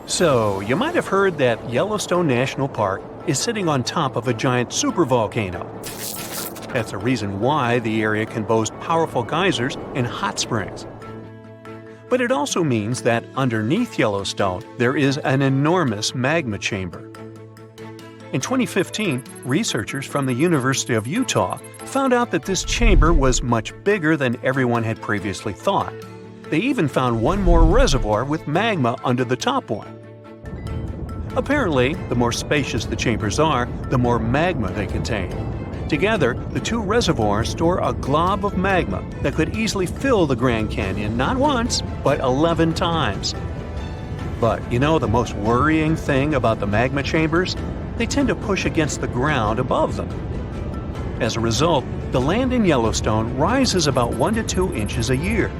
So, you might have heard that Yellowstone National Park is sitting on top of a giant supervolcano. That's a reason why the area can boast powerful geysers and hot springs. But it also means that underneath Yellowstone, there is an enormous magma chamber. In 2015, researchers from the University of Utah found out that this chamber was much bigger than everyone had previously thought. They even found one more reservoir with magma under the top one. Apparently, the more spacious the chambers are, the more magma they contain. Together, the two reservoirs store a glob of magma that could easily fill the Grand Canyon not once, but 11 times. But you know the most worrying thing about the magma chambers? They tend to push against the ground above them. As a result, the land in Yellowstone rises about 1 to 2 inches a year.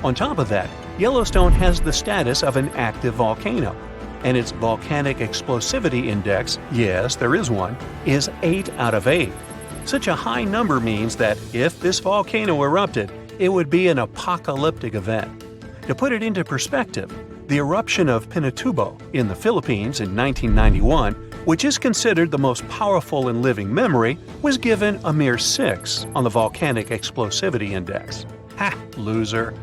On top of that, Yellowstone has the status of an active volcano, and its volcanic explosivity index, yes, there is one, is 8 out of 8. Such a high number means that if this volcano erupted, it would be an apocalyptic event. To put it into perspective, the eruption of Pinatubo in the Philippines in 1991, which is considered the most powerful in living memory, was given a mere 6 on the volcanic explosivity index. Ha, loser.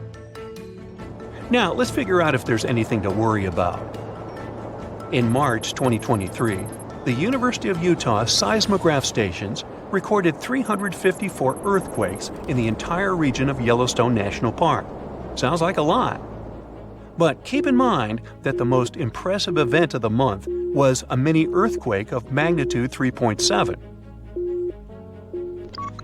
Now, let's figure out if there's anything to worry about. In March 2023, the University of Utah seismograph stations recorded 354 earthquakes in the entire region of Yellowstone National Park. Sounds like a lot. But keep in mind that the most impressive event of the month was a mini earthquake of magnitude 3.7.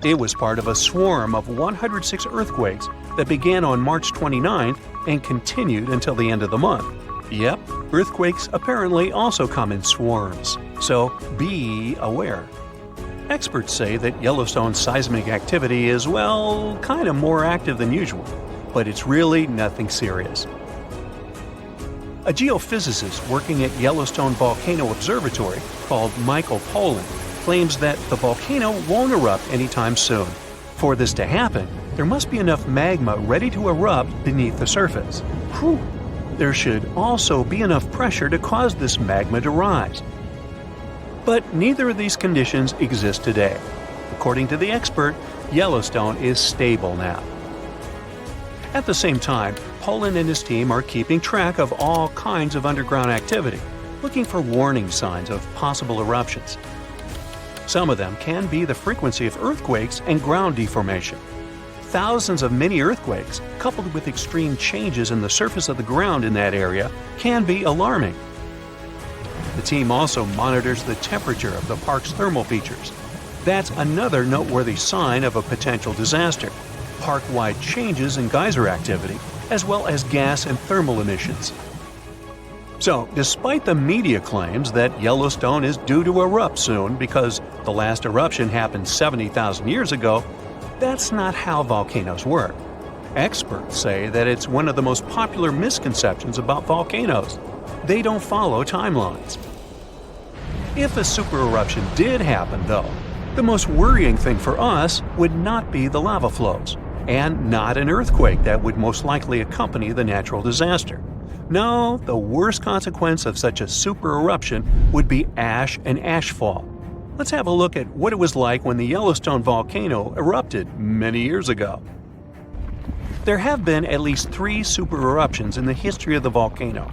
It was part of a swarm of 106 earthquakes that began on March 29th and continued until the end of the month. Yep, earthquakes apparently also come in swarms, so be aware. Experts say that Yellowstone's seismic activity is, well, kind of more active than usual, but it's really nothing serious. A geophysicist working at Yellowstone Volcano Observatory called Michael Pollan claims that the volcano won't erupt anytime soon. For this to happen, there must be enough magma ready to erupt beneath the surface. Whew. There should also be enough pressure to cause this magma to rise. But neither of these conditions exist today. According to the expert, Yellowstone is stable now. At the same time, Pollan and his team are keeping track of all kinds of underground activity, looking for warning signs of possible eruptions. Some of them can be the frequency of earthquakes and ground deformation. Thousands of mini earthquakes, coupled with extreme changes in the surface of the ground in that area, can be alarming. The team also monitors the temperature of the park's thermal features. That's another noteworthy sign of a potential disaster: park-wide changes in geyser activity, as well as gas and thermal emissions. So, despite the media claims that Yellowstone is due to erupt soon because the last eruption happened 70,000 years ago, that's not how volcanoes work. Experts say that it's one of the most popular misconceptions about volcanoes. They don't follow timelines. If a supereruption did happen, though, the most worrying thing for us would not be the lava flows, and not an earthquake that would most likely accompany the natural disaster. No, the worst consequence of such a supereruption would be ash and ashfall. Let's have a look at what it was like when the Yellowstone volcano erupted many years ago. There have been at least 3 supereruptions in the history of the volcano.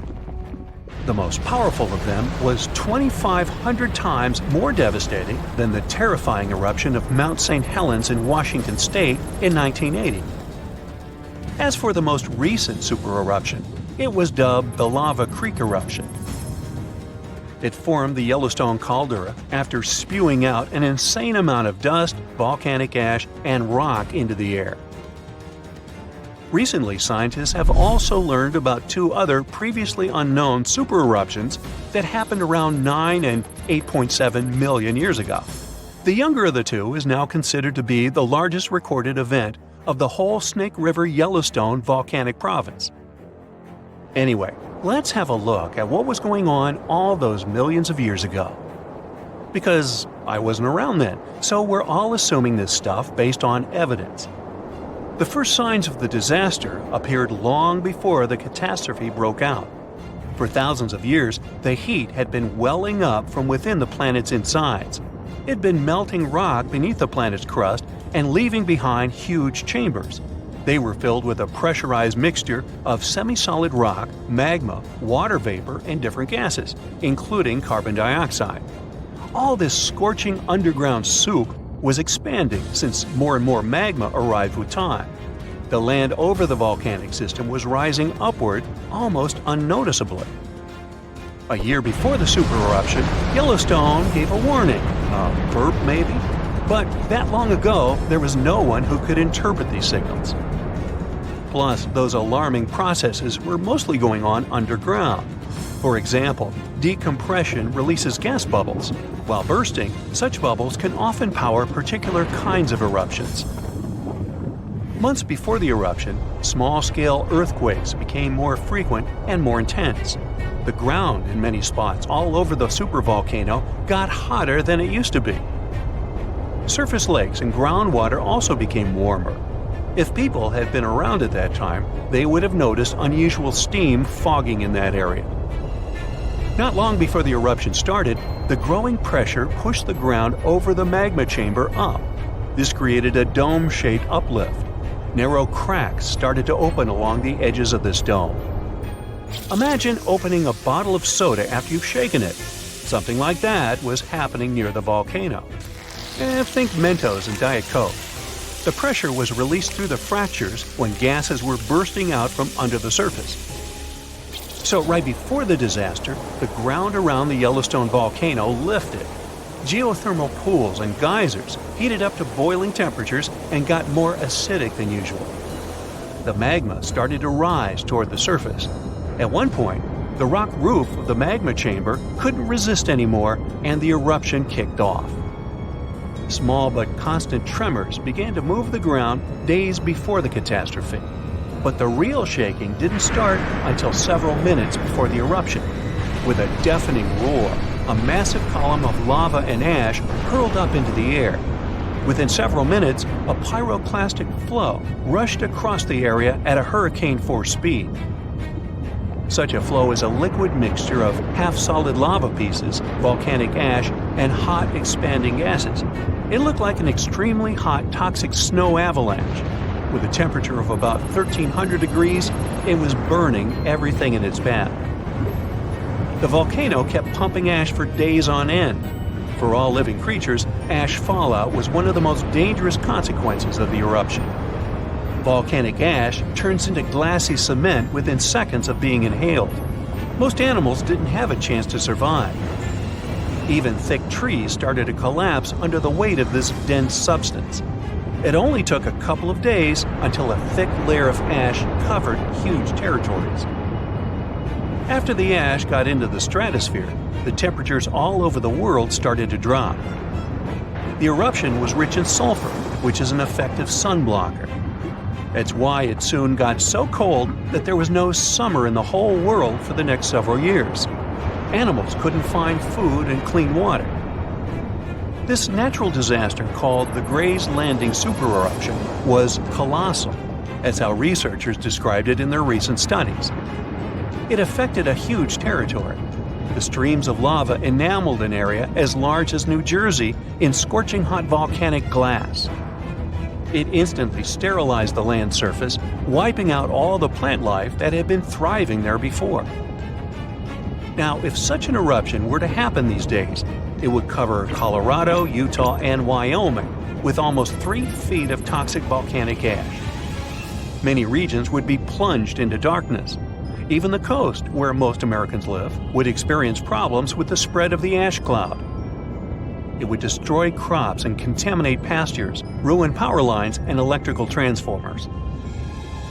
The most powerful of them was 2,500 times more devastating than the terrifying eruption of Mount St. Helens in Washington state in 1980. As for the most recent supereruption, it was dubbed the Lava Creek eruption. It formed the Yellowstone caldera after spewing out an insane amount of dust, volcanic ash, and rock into the air. Recently, scientists have also learned about 2 other previously unknown supereruptions that happened around 9 and 8.7 million years ago. The younger of the 2 is now considered to be the largest recorded event of the whole Snake River Yellowstone volcanic province. Anyway, let's have a look at what was going on all those millions of years ago. Because I wasn't around then, so we're all assuming this stuff based on evidence. The first signs of the disaster appeared long before the catastrophe broke out. For thousands of years, the heat had been welling up from within the planet's insides. It had been melting rock beneath the planet's crust and leaving behind huge chambers. They were filled with a pressurized mixture of semi-solid rock, magma, water vapor, and different gases, including carbon dioxide. All this scorching underground soup was expanding since more and more magma arrived with time. The land over the volcanic system was rising upward almost unnoticeably. A year before the supereruption, Yellowstone gave a warning, a burp maybe, but that long ago there was no one who could interpret these signals. Plus, those alarming processes were mostly going on underground. For example, decompression releases gas bubbles. While bursting, such bubbles can often power particular kinds of eruptions. Months before the eruption, small-scale earthquakes became more frequent and more intense. The ground in many spots all over the supervolcano got hotter than it used to be. Surface lakes and groundwater also became warmer. If people had been around at that time, they would have noticed unusual steam fogging in that area. Not long before the eruption started, the growing pressure pushed the ground over the magma chamber up. This created a dome-shaped uplift. Narrow cracks started to open along the edges of this dome. Imagine opening a bottle of soda after you've shaken it. Something like that was happening near the volcano. Think Mentos and Diet Coke. The pressure was released through the fractures when gases were bursting out from under the surface. So right before the disaster, the ground around the Yellowstone volcano lifted. Geothermal pools and geysers heated up to boiling temperatures and got more acidic than usual. The magma started to rise toward the surface. At one point, the rock roof of the magma chamber couldn't resist anymore, and the eruption kicked off. Small but constant tremors began to move the ground days before the catastrophe. But the real shaking didn't start until several minutes before the eruption. With a deafening roar, a massive column of lava and ash hurled up into the air. Within several minutes, a pyroclastic flow rushed across the area at a hurricane-force speed. Such a flow is a liquid mixture of half-solid lava pieces, volcanic ash, and hot, expanding gases. It looked like an extremely hot, toxic snow avalanche. With a temperature of about 1,300 degrees, it was burning everything in its path. The volcano kept pumping ash for days on end. For all living creatures, ash fallout was one of the most dangerous consequences of the eruption. Volcanic ash turns into glassy cement within seconds of being inhaled. Most animals didn't have a chance to survive. Even thick trees started to collapse under the weight of this dense substance. It only took a couple of days until a thick layer of ash covered huge territories. After the ash got into the stratosphere, the temperatures all over the world started to drop. The eruption was rich in sulfur, which is an effective sunblocker. That's why it soon got so cold that there was no summer in the whole world for the next several years. Animals couldn't find food and clean water. This natural disaster, called the Gray's Landing supereruption, was colossal. That's how researchers described it in their recent studies. It affected a huge territory. The streams of lava enameled an area as large as New Jersey in scorching hot volcanic glass. It instantly sterilized the land surface, wiping out all the plant life that had been thriving there before. Now, if such an eruption were to happen these days, it would cover Colorado, Utah, and Wyoming with almost 3 feet of toxic volcanic ash. Many regions would be plunged into darkness. Even the coast, where most Americans live, would experience problems with the spread of the ash cloud. It would destroy crops and contaminate pastures, ruin power lines and electrical transformers.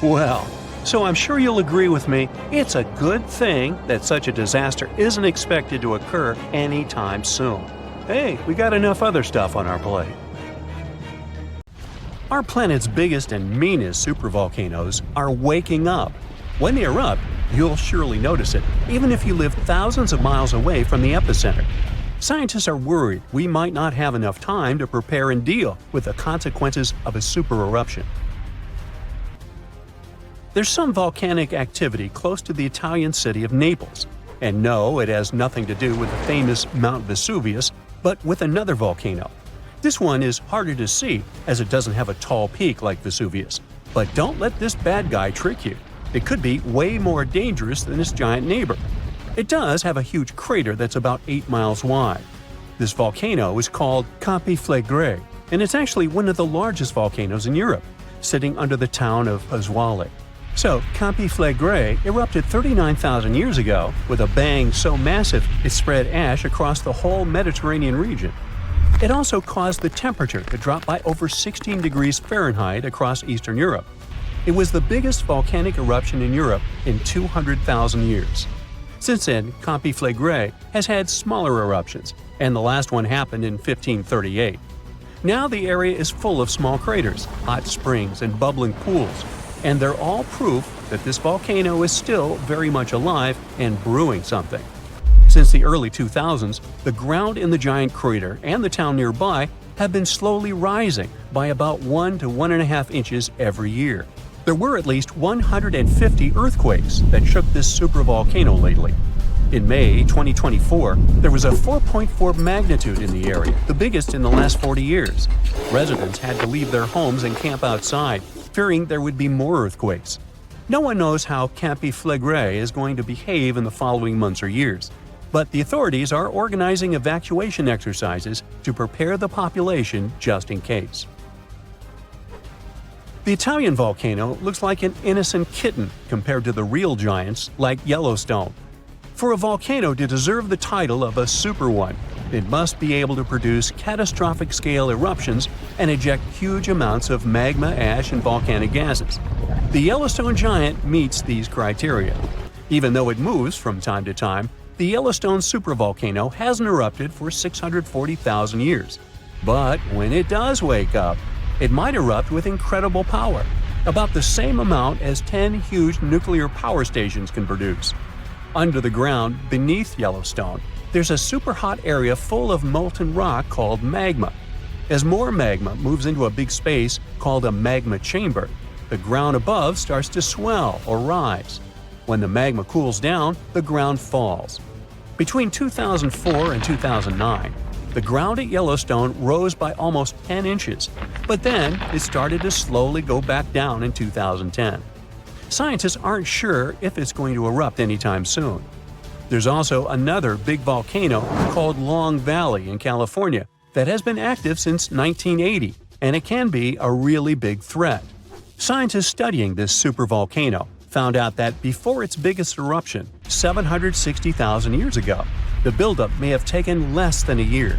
Well, so I'm sure you'll agree with me, it's a good thing that such a disaster isn't expected to occur anytime soon. Hey, we got enough other stuff on our plate. Our planet's biggest and meanest supervolcanoes are waking up. When they erupt, you'll surely notice it, even if you live thousands of miles away from the epicenter. Scientists are worried we might not have enough time to prepare and deal with the consequences of a supereruption. There's some volcanic activity close to the Italian city of Naples. And no, it has nothing to do with the famous Mount Vesuvius, but with another volcano. This one is harder to see as it doesn't have a tall peak like Vesuvius. But don't let this bad guy trick you. It could be way more dangerous than its giant neighbor. It does have a huge crater that's about 8 miles wide. This volcano is called Campi Flegrei, and it's actually one of the largest volcanoes in Europe, sitting under the town of Aswali. So, Campi Flegrei erupted 39,000 years ago with a bang so massive it spread ash across the whole Mediterranean region. It also caused the temperature to drop by over 16 degrees Fahrenheit across Eastern Europe. It was the biggest volcanic eruption in Europe in 200,000 years. Since then, Campi Flegrei has had smaller eruptions, and the last one happened in 1538. Now the area is full of small craters, hot springs, and bubbling pools, and they're all proof that this volcano is still very much alive and brewing something. Since the early 2000s, the ground in the giant crater and the town nearby have been slowly rising by about 1 to 1.5 inches every year. There were at least 150 earthquakes that shook this supervolcano lately. In May 2024, there was a 4.4 magnitude in the area, the biggest in the last 40 years. Residents had to leave their homes and camp outside, fearing there would be more earthquakes. No one knows how Campi Flegrei is going to behave in the following months or years, but the authorities are organizing evacuation exercises to prepare the population just in case. The Italian volcano looks like an innocent kitten compared to the real giants like Yellowstone. For a volcano to deserve the title of a super one, it must be able to produce catastrophic-scale eruptions and eject huge amounts of magma, ash, and volcanic gases. The Yellowstone giant meets these criteria. Even though it moves from time to time, the Yellowstone supervolcano hasn't erupted for 640,000 years. But when it does wake up, it might erupt with incredible power, about the same amount as 10 huge nuclear power stations can produce. Under the ground, beneath Yellowstone, there's a super hot area full of molten rock called magma. As more magma moves into a big space called a magma chamber, the ground above starts to swell or rise. When the magma cools down, the ground falls. Between 2004 and 2009, the ground at Yellowstone rose by almost 10 inches, but then it started to slowly go back down in 2010. Scientists aren't sure if it's going to erupt anytime soon. There's also another big volcano called Long Valley in California that has been active since 1980, and it can be a really big threat. Scientists studying this supervolcano found out that before its biggest eruption, 760,000 years ago, the buildup may have taken less than a year.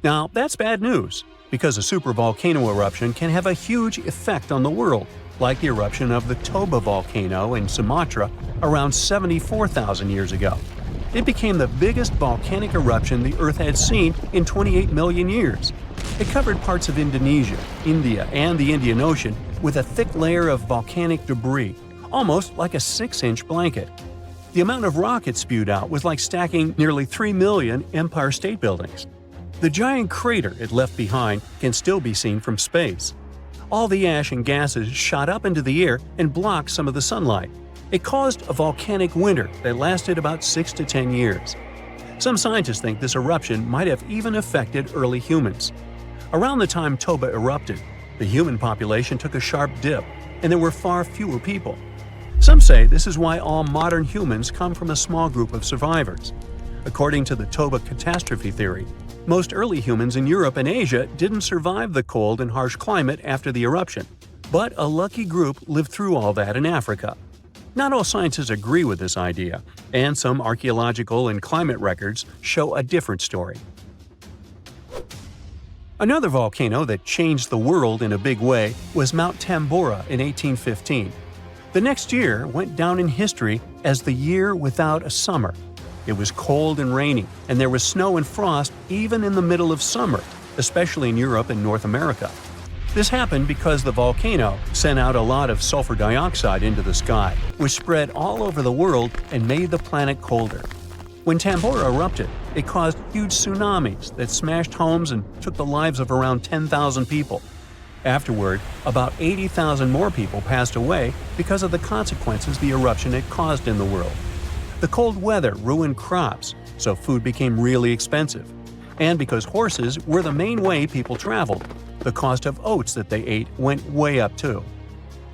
Now, that's bad news, because a supervolcano eruption can have a huge effect on the world, like the eruption of the Toba volcano in Sumatra around 74,000 years ago. It became the biggest volcanic eruption the Earth had seen in 28 million years. It covered parts of Indonesia, India, and the Indian Ocean with a thick layer of volcanic debris, almost like a 6-inch blanket. The amount of rock it spewed out was like stacking nearly 3 million Empire State Buildings. The giant crater it left behind can still be seen from space. All the ash and gases shot up into the air and blocked some of the sunlight. It caused a volcanic winter that lasted about 6 to 10 years. Some scientists think this eruption might have even affected early humans. Around the time Toba erupted, the human population took a sharp dip, and there were far fewer people. Some say this is why all modern humans come from a small group of survivors. According to the Toba catastrophe theory, most early humans in Europe and Asia didn't survive the cold and harsh climate after the eruption, but a lucky group lived through all that in Africa. Not all scientists agree with this idea, and some archaeological and climate records show a different story. Another volcano that changed the world in a big way was Mount Tambora in 1815. The next year went down in history as the year without a summer. It was cold and rainy, and there was snow and frost even in the middle of summer, especially in Europe and North America. This happened because the volcano sent out a lot of sulfur dioxide into the sky, which spread all over the world and made the planet colder. When Tambora erupted, it caused huge tsunamis that smashed homes and took the lives of around 10,000 people. Afterward, about 80,000 more people passed away because of the consequences the eruption had caused in the world. The cold weather ruined crops, so food became really expensive. And because horses were the main way people traveled, the cost of oats that they ate went way up too.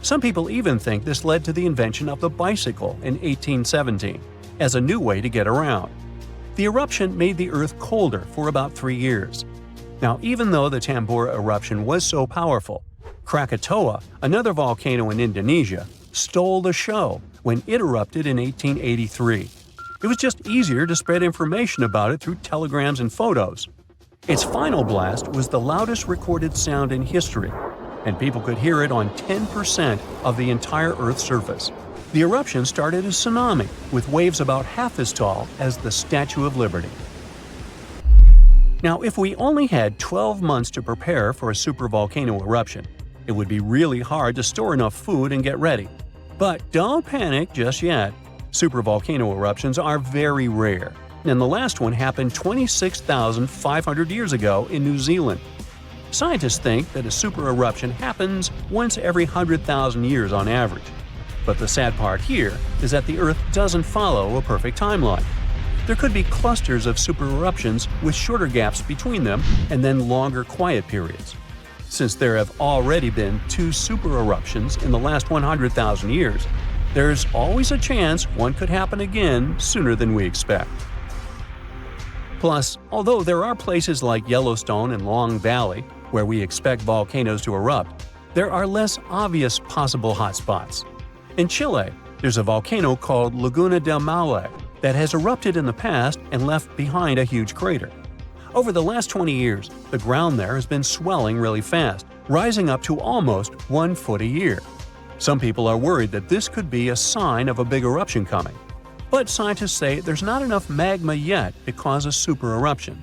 Some people even think this led to the invention of the bicycle in 1817 as a new way to get around. The eruption made the Earth colder for about 3 years. Now, even though the Tambora eruption was so powerful, Krakatoa, another volcano in Indonesia, stole the show when it erupted in 1883. It was just easier to spread information about it through telegrams and photos. Its final blast was the loudest recorded sound in history, and people could hear it on 10% of the entire Earth's surface. The eruption started a tsunami, with waves about half as tall as the Statue of Liberty. Now, if we only had 12 months to prepare for a supervolcano eruption, it would be really hard to store enough food and get ready. But don't panic just yet. Supervolcano eruptions are very rare, and the last one happened 26,500 years ago in New Zealand. Scientists think that a super eruption happens once every 100,000 years on average. But the sad part here is that the Earth doesn't follow a perfect timeline. There could be clusters of super eruptions with shorter gaps between them and then longer quiet periods. Since there have already been 2 super eruptions in the last 100,000 years, there's always a chance one could happen again sooner than we expect. Plus, although there are places like Yellowstone and Long Valley where we expect volcanoes to erupt, there are less obvious possible hotspots. In Chile, there's a volcano called Laguna del Maule that has erupted in the past and left behind a huge crater. Over the last 20 years, the ground there has been swelling really fast, rising up to almost 1 foot a year. Some people are worried that this could be a sign of a big eruption coming. But scientists say there's not enough magma yet to cause a super eruption.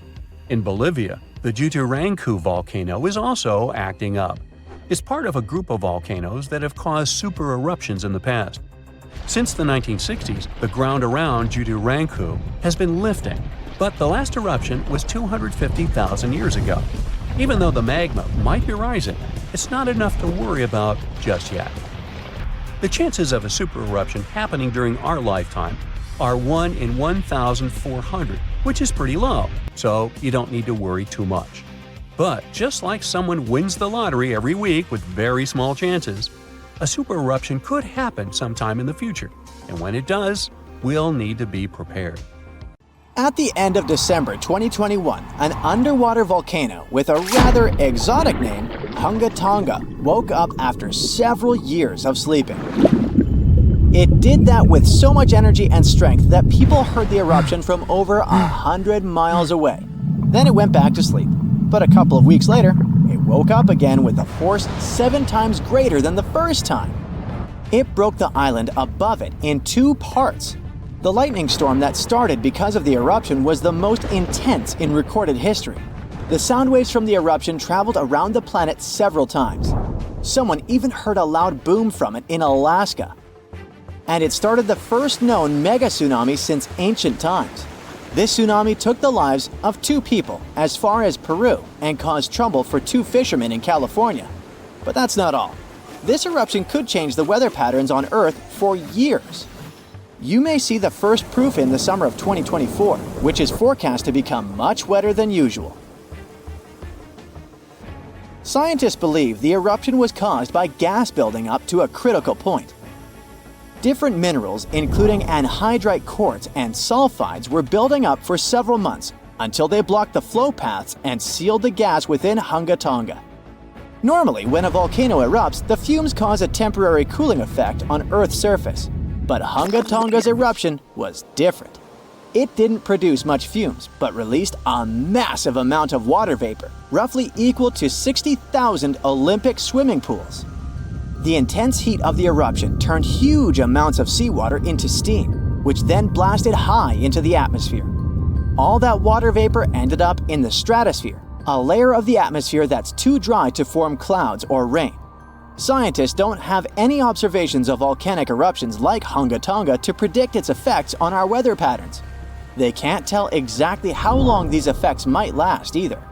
In Bolivia, the Uturuncu volcano is also acting up. It's part of a group of volcanoes that have caused super eruptions in the past. Since the 1960s, the ground around Uturuncu has been lifting, but the last eruption was 250,000 years ago. Even though the magma might be rising, it's not enough to worry about just yet. The chances of a super eruption happening during our lifetime are 1 in 1,400, which is pretty low, so you don't need to worry too much. But just like someone wins the lottery every week with very small chances, a super eruption could happen sometime in the future, and when it does, we'll need to be prepared. At the end of December 2021, an underwater volcano with a rather exotic name, Hunga Tonga, woke up after several years of sleeping. It did that with so much energy and strength that people heard the eruption from over 100 miles away. Then it went back to sleep. But a couple of weeks later, it woke up again with a force 7 times greater than the first time. It broke the island above it in 2 parts. The lightning storm that started because of the eruption was the most intense in recorded history. The sound waves from the eruption traveled around the planet several times. Someone even heard a loud boom from it in Alaska. And it started the first known mega tsunami since ancient times. This tsunami took the lives of 2 people as far as Peru and caused trouble for 2 fishermen in California. But that's not all. This eruption could change the weather patterns on Earth for years. You may see the first proof in the summer of 2024, which is forecast to become much wetter than usual. Scientists believe the eruption was caused by gas building up to a critical point. Different minerals, including anhydrite quartz and sulfides, were building up for several months until they blocked the flow paths and sealed the gas within Hunga Tonga. Normally, when a volcano erupts, the fumes cause a temporary cooling effect on Earth's surface. But Hunga Tonga's eruption was different. It didn't produce much fumes, but released a massive amount of water vapor, roughly equal to 60,000 Olympic swimming pools. The intense heat of the eruption turned huge amounts of seawater into steam, which then blasted high into the atmosphere. All that water vapor ended up in the stratosphere, a layer of the atmosphere that's too dry to form clouds or rain. Scientists don't have any observations of volcanic eruptions like Hunga Tonga to predict its effects on our weather patterns. They can't tell exactly how long these effects might last either.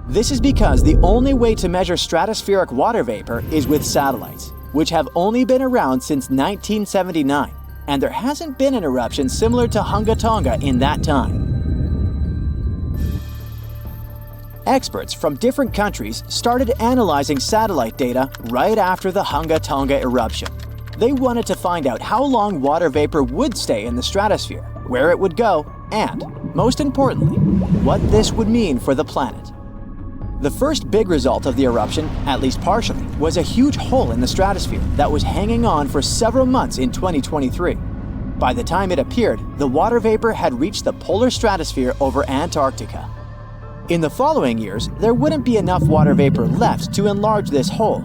This is because the only way to measure stratospheric water vapor is with satellites, which have only been around since 1979 and there hasn't been an eruption similar to Hunga Tonga in that time. Experts from different countries started analyzing satellite data right after the Hunga Tonga eruption. They wanted to find out how long water vapor would stay in the stratosphere, where it would go, and, most importantly, what this would mean for the planet. The first big result of the eruption, at least partially, was a huge hole in the stratosphere that was hanging on for several months in 2023. By the time it appeared, the water vapor had reached the polar stratosphere over Antarctica. In the following years, there wouldn't be enough water vapor left to enlarge this hole.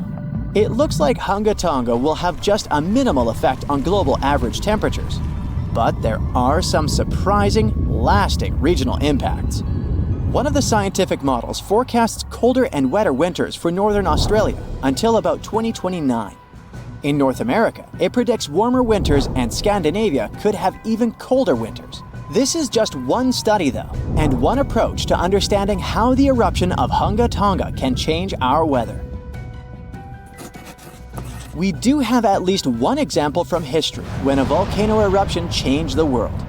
It looks like Hunga Tonga will have just a minimal effect on global average temperatures. But there are some surprising, lasting regional impacts. One of the scientific models forecasts colder and wetter winters for northern Australia until about 2029. In North America, it predicts warmer winters, and Scandinavia could have even colder winters. This is just one study though, and one approach to understanding how the eruption of Hunga Tonga can change our weather. We do have at least one example from history when a volcano eruption changed the world.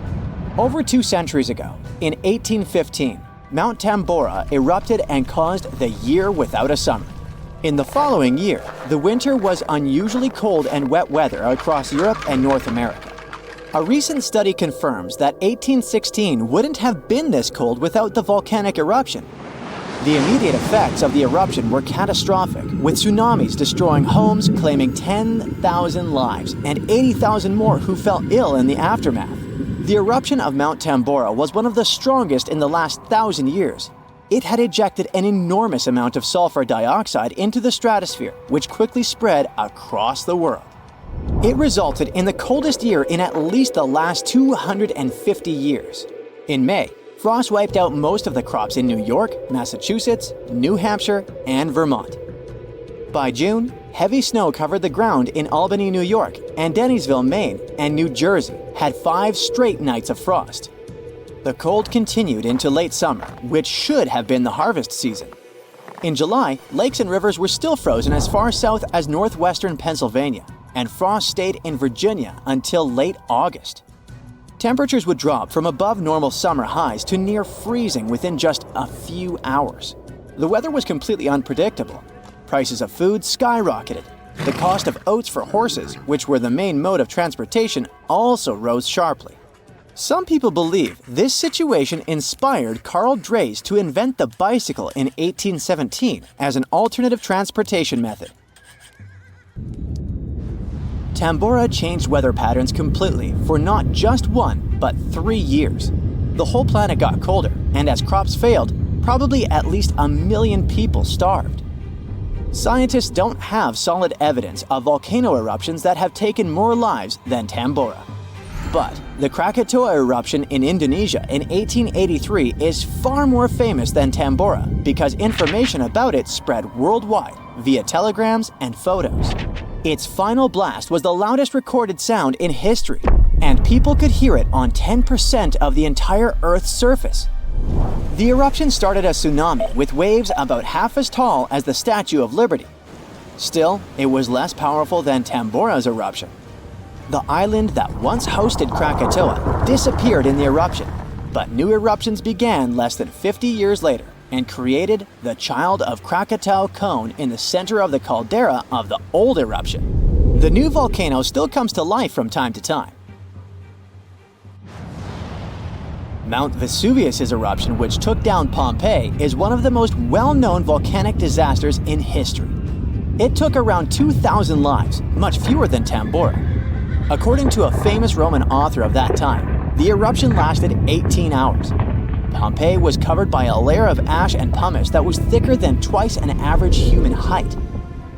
Over 2 centuries ago, in 1815, Mount Tambora erupted and caused the year without a summer. In the following year, the winter was unusually cold and wet weather across Europe and North America. A recent study confirms that 1816 wouldn't have been this cold without the volcanic eruption. The immediate effects of the eruption were catastrophic, with tsunamis destroying homes, claiming 10,000 lives, and 80,000 more who fell ill in the aftermath. The eruption of Mount Tambora was one of the strongest in the last 1,000 years. It had ejected an enormous amount of sulfur dioxide into the stratosphere, which quickly spread across the world. It resulted in the coldest year in at least the last 250 years. In May, frost wiped out most of the crops in New York, Massachusetts, New Hampshire, and Vermont. By June, heavy snow covered the ground in Albany, New York, and Dennisville, Maine, and New Jersey had 5 straight nights of frost. The cold continued into late summer, which should have been the harvest season. In July, lakes and rivers were still frozen as far south as northwestern Pennsylvania, and frost stayed in Virginia until late August. Temperatures would drop from above normal summer highs to near freezing within just a few hours. The weather was completely unpredictable. Prices of food skyrocketed. The cost of oats for horses, which were the main mode of transportation, also rose sharply. Some people believe this situation inspired Carl Drees to invent the bicycle in 1817 as an alternative transportation method. Tambora changed weather patterns completely for not just 1, but 3 years. The whole planet got colder, and as crops failed, probably at least 1 million people starved. Scientists don't have solid evidence of volcano eruptions that have taken more lives than Tambora. But the Krakatoa eruption in Indonesia in 1883 is far more famous than Tambora because information about it spread worldwide via telegrams and photos. Its final blast was the loudest recorded sound in history, and people could hear it on 10% of the entire Earth's surface. The eruption started a tsunami with waves about half as tall as the Statue of Liberty. Still, it was less powerful than Tambora's eruption. The island that once hosted Krakatoa disappeared in the eruption, but new eruptions began less than 50 years later and created the Child of Krakatau cone in the center of the caldera of the old eruption. The new volcano still comes to life from time to time. Mount Vesuvius's eruption, which took down Pompeii, is one of the most well-known volcanic disasters in history. It took around 2,000 lives, much fewer than Tambora. According to a famous Roman author of that time, the eruption lasted 18 hours. Pompeii was covered by a layer of ash and pumice that was thicker than twice an average human height.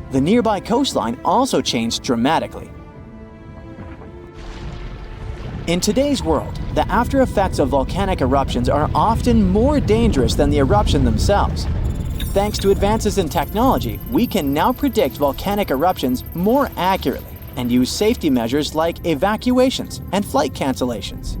The nearby coastline also changed dramatically. In today's world, the after effects of volcanic eruptions are often more dangerous than the eruption themselves. Thanks to advances in technology, we can now predict volcanic eruptions more accurately and use safety measures like evacuations and flight cancellations.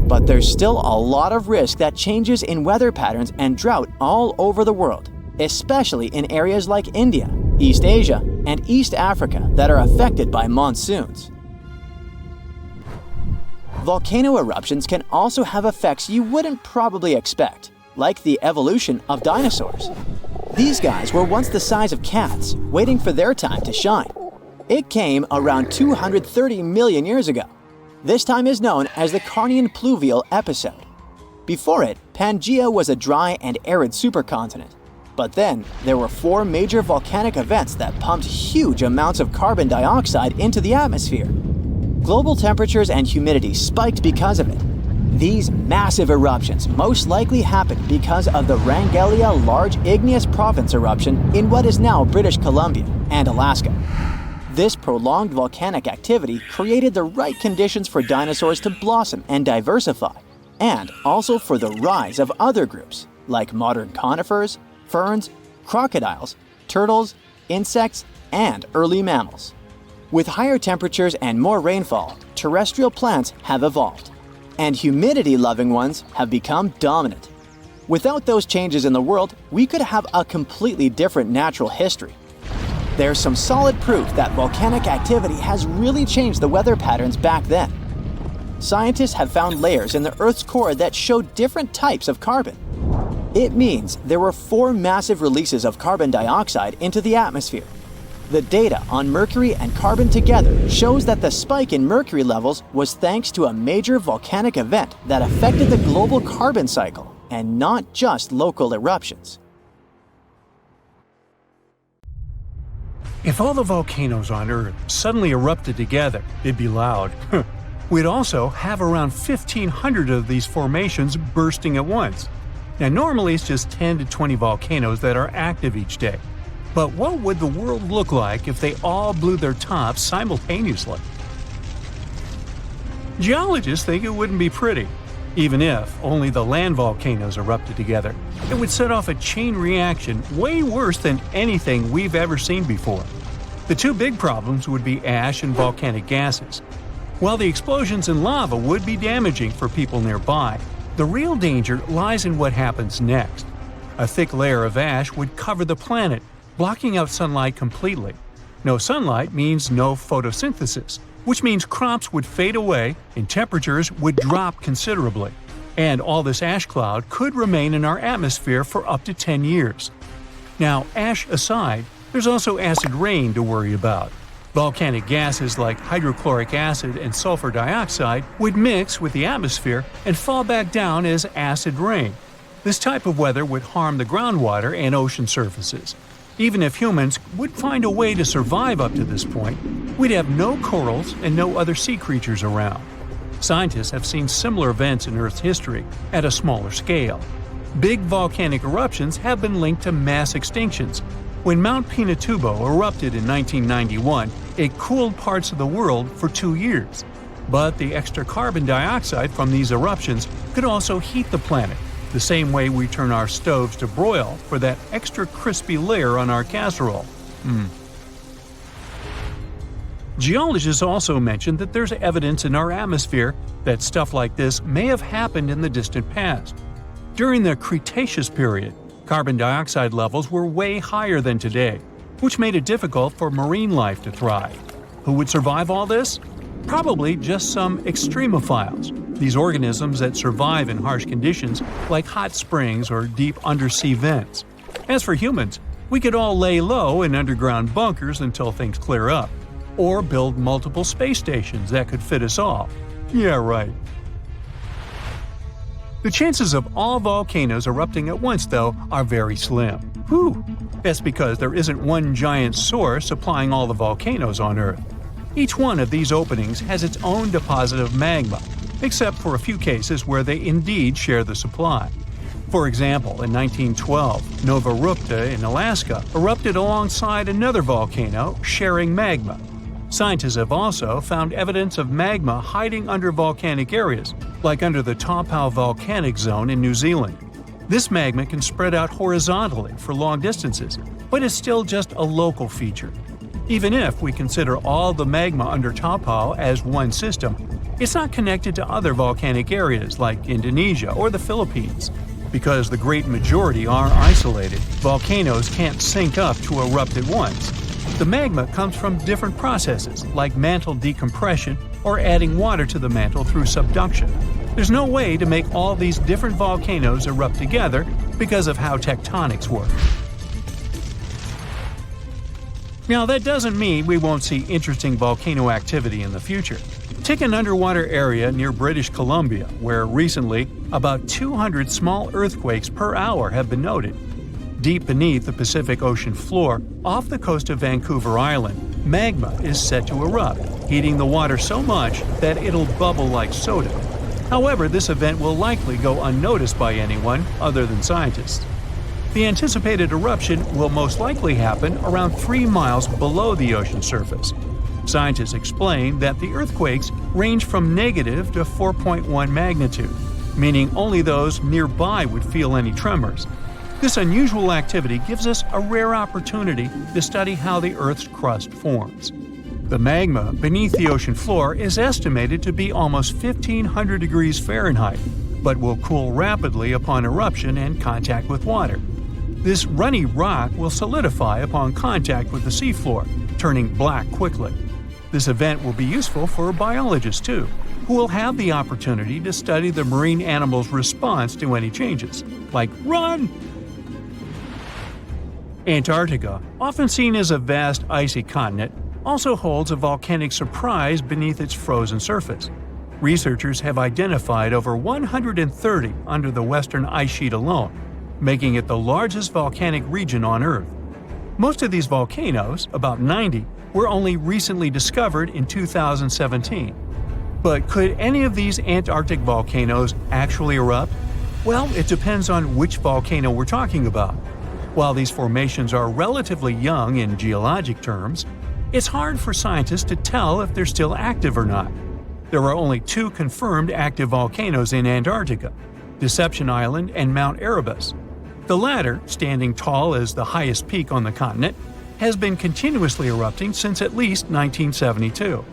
But there's still a lot of risk that changes in weather patterns and drought all over the world, especially in areas like India, East Asia, and East Africa that are affected by monsoons. volcano eruptions can also have effects you wouldn't probably expect, like the evolution of dinosaurs. These guys were once the size of cats, waiting for their time to shine. It came around 230 million years ago. This time is known as the Carnian pluvial episode. Before it, Pangaea was a dry and arid supercontinent. But then, there were 4 major volcanic events that pumped huge amounts of carbon dioxide into the atmosphere. Global temperatures and humidity spiked because of it. These massive eruptions most likely happened because of the Wrangellia Large Igneous Province eruption in what is now British Columbia and Alaska. This prolonged volcanic activity created the right conditions for dinosaurs to blossom and diversify, and also for the rise of other groups, like modern conifers, ferns, crocodiles, turtles, insects, and early mammals. With higher temperatures and more rainfall, terrestrial plants have evolved, and humidity-loving ones have become dominant. Without those changes in the world, we could have a completely different natural history. There's some solid proof that volcanic activity has really changed the weather patterns back then. Scientists have found layers in the Earth's core that show different types of carbon. It means there were 4 massive releases of carbon dioxide into the atmosphere. The data on mercury and carbon together shows that the spike in mercury levels was thanks to a major volcanic event that affected the global carbon cycle, and not just local eruptions. If all the volcanoes on Earth suddenly erupted together, it'd be loud. We'd also have around 1,500 of these formations bursting at once. Now, normally it's just 10 to 20 volcanoes that are active each day. But what would the world look like if they all blew their tops simultaneously? Geologists think it wouldn't be pretty. Even if only the land volcanoes erupted together, it would set off a chain reaction way worse than anything we've ever seen before. The 2 big problems would be ash and volcanic gases. While the explosions in lava would be damaging for people nearby, the real danger lies in what happens next. A thick layer of ash would cover the planet, blocking out sunlight completely. No sunlight means no photosynthesis, which means crops would fade away and temperatures would drop considerably. And all this ash cloud could remain in our atmosphere for up to 10 years. Now, ash aside, there's also acid rain to worry about. Volcanic gases like hydrochloric acid and sulfur dioxide would mix with the atmosphere and fall back down as acid rain. This type of weather would harm the groundwater and ocean surfaces. Even if humans would find a way to survive up to this point, we'd have no corals and no other sea creatures around. Scientists have seen similar events in Earth's history at a smaller scale. Big volcanic eruptions have been linked to mass extinctions. When Mount Pinatubo erupted in 1991, it cooled parts of the world for 2 years. But the extra carbon dioxide from these eruptions could also heat the planet, the same way we turn our stoves to broil for that extra crispy layer on our casserole. Geologists also mentioned that there's evidence in our atmosphere that stuff like this may have happened in the distant past. During the Cretaceous period, carbon dioxide levels were way higher than today, which made it difficult for marine life to thrive. Who would survive all this? Probably just some extremophiles, these organisms that survive in harsh conditions like hot springs or deep undersea vents. As for humans, we could all lay low in underground bunkers until things clear up, or build multiple space stations that could fit us all. Yeah, right. The chances of all volcanoes erupting at once, though, are very slim. Whew! That's because there isn't one giant source supplying all the volcanoes on Earth. Each one of these openings has its own deposit of magma, except for a few cases where they indeed share the supply. For example, in 1912, Nova Rupta in Alaska erupted alongside another volcano sharing magma. Scientists have also found evidence of magma hiding under volcanic areas, like under the Taupau volcanic zone in New Zealand. This magma can spread out horizontally for long distances, but is still just a local feature. Even if we consider all the magma under Taupau as one system, it's not connected to other volcanic areas like Indonesia or the Philippines. Because the great majority are isolated, volcanoes can't sync up to erupt at once. The magma comes from different processes like mantle decompression or adding water to the mantle through subduction. There's no way to make all these different volcanoes erupt together because of how tectonics work. Now, that doesn't mean we won't see interesting volcano activity in the future. Take an underwater area near British Columbia, where recently about 200 small earthquakes per hour have been noted. Deep beneath the Pacific Ocean floor, off the coast of Vancouver Island, magma is set to erupt, heating the water so much that it'll bubble like soda. However, this event will likely go unnoticed by anyone other than scientists. The anticipated eruption will most likely happen around 3 miles below the ocean surface. Scientists explain that the earthquakes range from negative to 4.1 magnitude, meaning only those nearby would feel any tremors. This unusual activity gives us a rare opportunity to study how the Earth's crust forms. The magma beneath the ocean floor is estimated to be almost 1,500 degrees Fahrenheit, but will cool rapidly upon eruption and contact with water. This runny rock will solidify upon contact with the seafloor, turning black quickly. This event will be useful for biologists too, who will have the opportunity to study the marine animals' response to any changes, like run! Antarctica, often seen as a vast icy continent, also holds a volcanic surprise beneath its frozen surface. Researchers have identified over 130 under the western ice sheet alone, making it the largest volcanic region on Earth. Most of these volcanoes, about 90, were only recently discovered in 2017. But could any of these Antarctic volcanoes actually erupt? Well, it depends on which volcano we're talking about. While these formations are relatively young in geologic terms, it's hard for scientists to tell if they're still active or not. There are only 2 confirmed active volcanoes in Antarctica, Deception Island and Mount Erebus. The latter, standing tall as the highest peak on the continent, has been continuously erupting since at least 1972.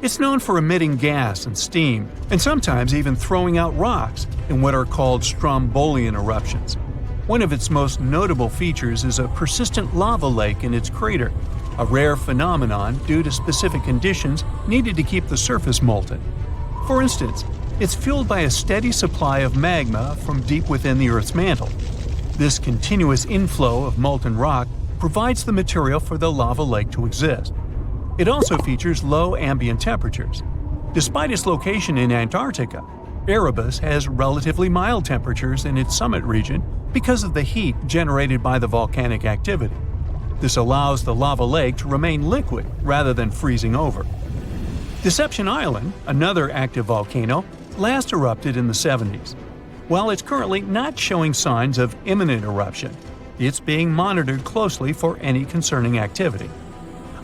It's known for emitting gas and steam, and sometimes even throwing out rocks in what are called strombolian eruptions. One of its most notable features is a persistent lava lake in its crater, a rare phenomenon due to specific conditions needed to keep the surface molten. For instance, it's fueled by a steady supply of magma from deep within the Earth's mantle. This continuous inflow of molten rock provides the material for the lava lake to exist. It also features low ambient temperatures. Despite its location in Antarctica, Erebus has relatively mild temperatures in its summit region because of the heat generated by the volcanic activity. This allows the lava lake to remain liquid rather than freezing over. Deception Island, another active volcano, last erupted in the 70s. While it's currently not showing signs of imminent eruption, it's being monitored closely for any concerning activity.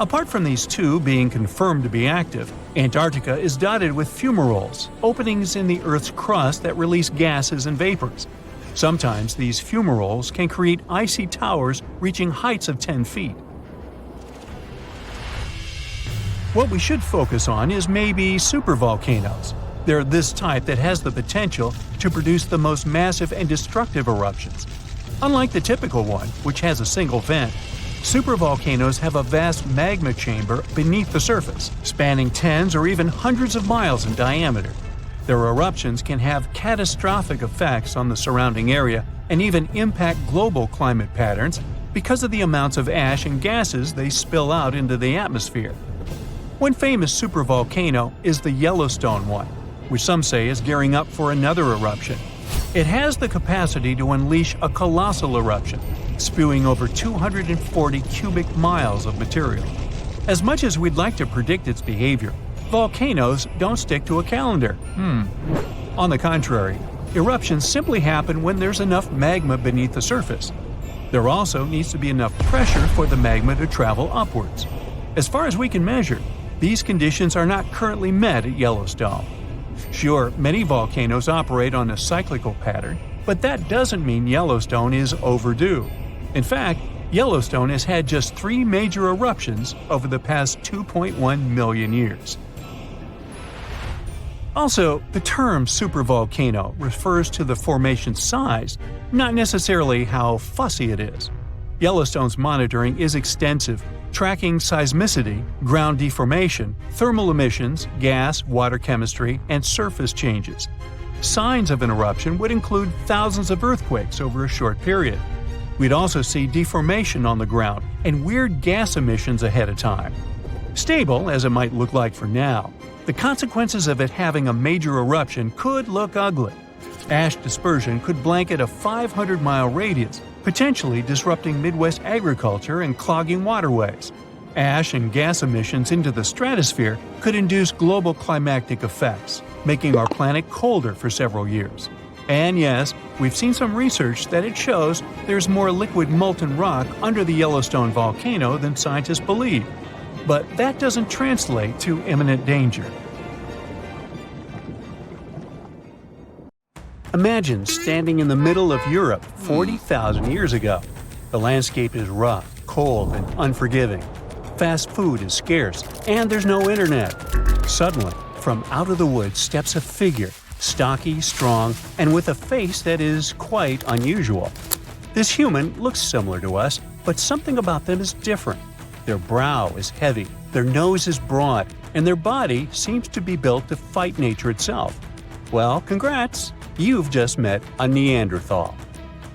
Apart from these 2 being confirmed to be active, Antarctica is dotted with fumaroles, openings in the Earth's crust that release gases and vapors. Sometimes these fumaroles can create icy towers reaching heights of 10 feet. What we should focus on is maybe supervolcanoes. They're this type that has the potential to produce the most massive and destructive eruptions. Unlike the typical one, which has a single vent, supervolcanoes have a vast magma chamber beneath the surface, spanning tens or even hundreds of miles in diameter. Their eruptions can have catastrophic effects on the surrounding area and even impact global climate patterns because of the amounts of ash and gases they spill out into the atmosphere. One famous supervolcano is the Yellowstone one, which some say is gearing up for another eruption. It has the capacity to unleash a colossal eruption, spewing over 240 cubic miles of material. As much as we'd like to predict its behavior, volcanoes don't stick to a calendar. On the contrary, eruptions simply happen when there's enough magma beneath the surface. There also needs to be enough pressure for the magma to travel upwards. As far as we can measure, these conditions are not currently met at Yellowstone. Sure, many volcanoes operate on a cyclical pattern, but that doesn't mean Yellowstone is overdue. In fact, Yellowstone has had just 3 major eruptions over the past 2.1 million years. Also, the term supervolcano refers to the formation's size, not necessarily how fussy it is. Yellowstone's monitoring is extensive, tracking seismicity, ground deformation, thermal emissions, gas, water chemistry, and surface changes. Signs of an eruption would include thousands of earthquakes over a short period. We'd also see deformation on the ground and weird gas emissions ahead of time. Stable as it might look like for now, the consequences of it having a major eruption could look ugly. Ash dispersion could blanket a 500-mile radius, potentially disrupting Midwest agriculture and clogging waterways. Ash and gas emissions into the stratosphere could induce global climatic effects, making our planet colder for several years. And yes, we've seen some research that it shows there's more liquid molten rock under the Yellowstone volcano than scientists believe. But that doesn't translate to imminent danger. Imagine standing in the middle of Europe 40,000 years ago. The landscape is rough, cold, and unforgiving. Fast food is scarce, and there's no internet. Suddenly, from out of the woods steps a figure, stocky, strong, and with a face that is quite unusual. This human looks similar to us, but something about them is different. Their brow is heavy, their nose is broad, and their body seems to be built to fight nature itself. Well, congrats! You've just met a Neanderthal.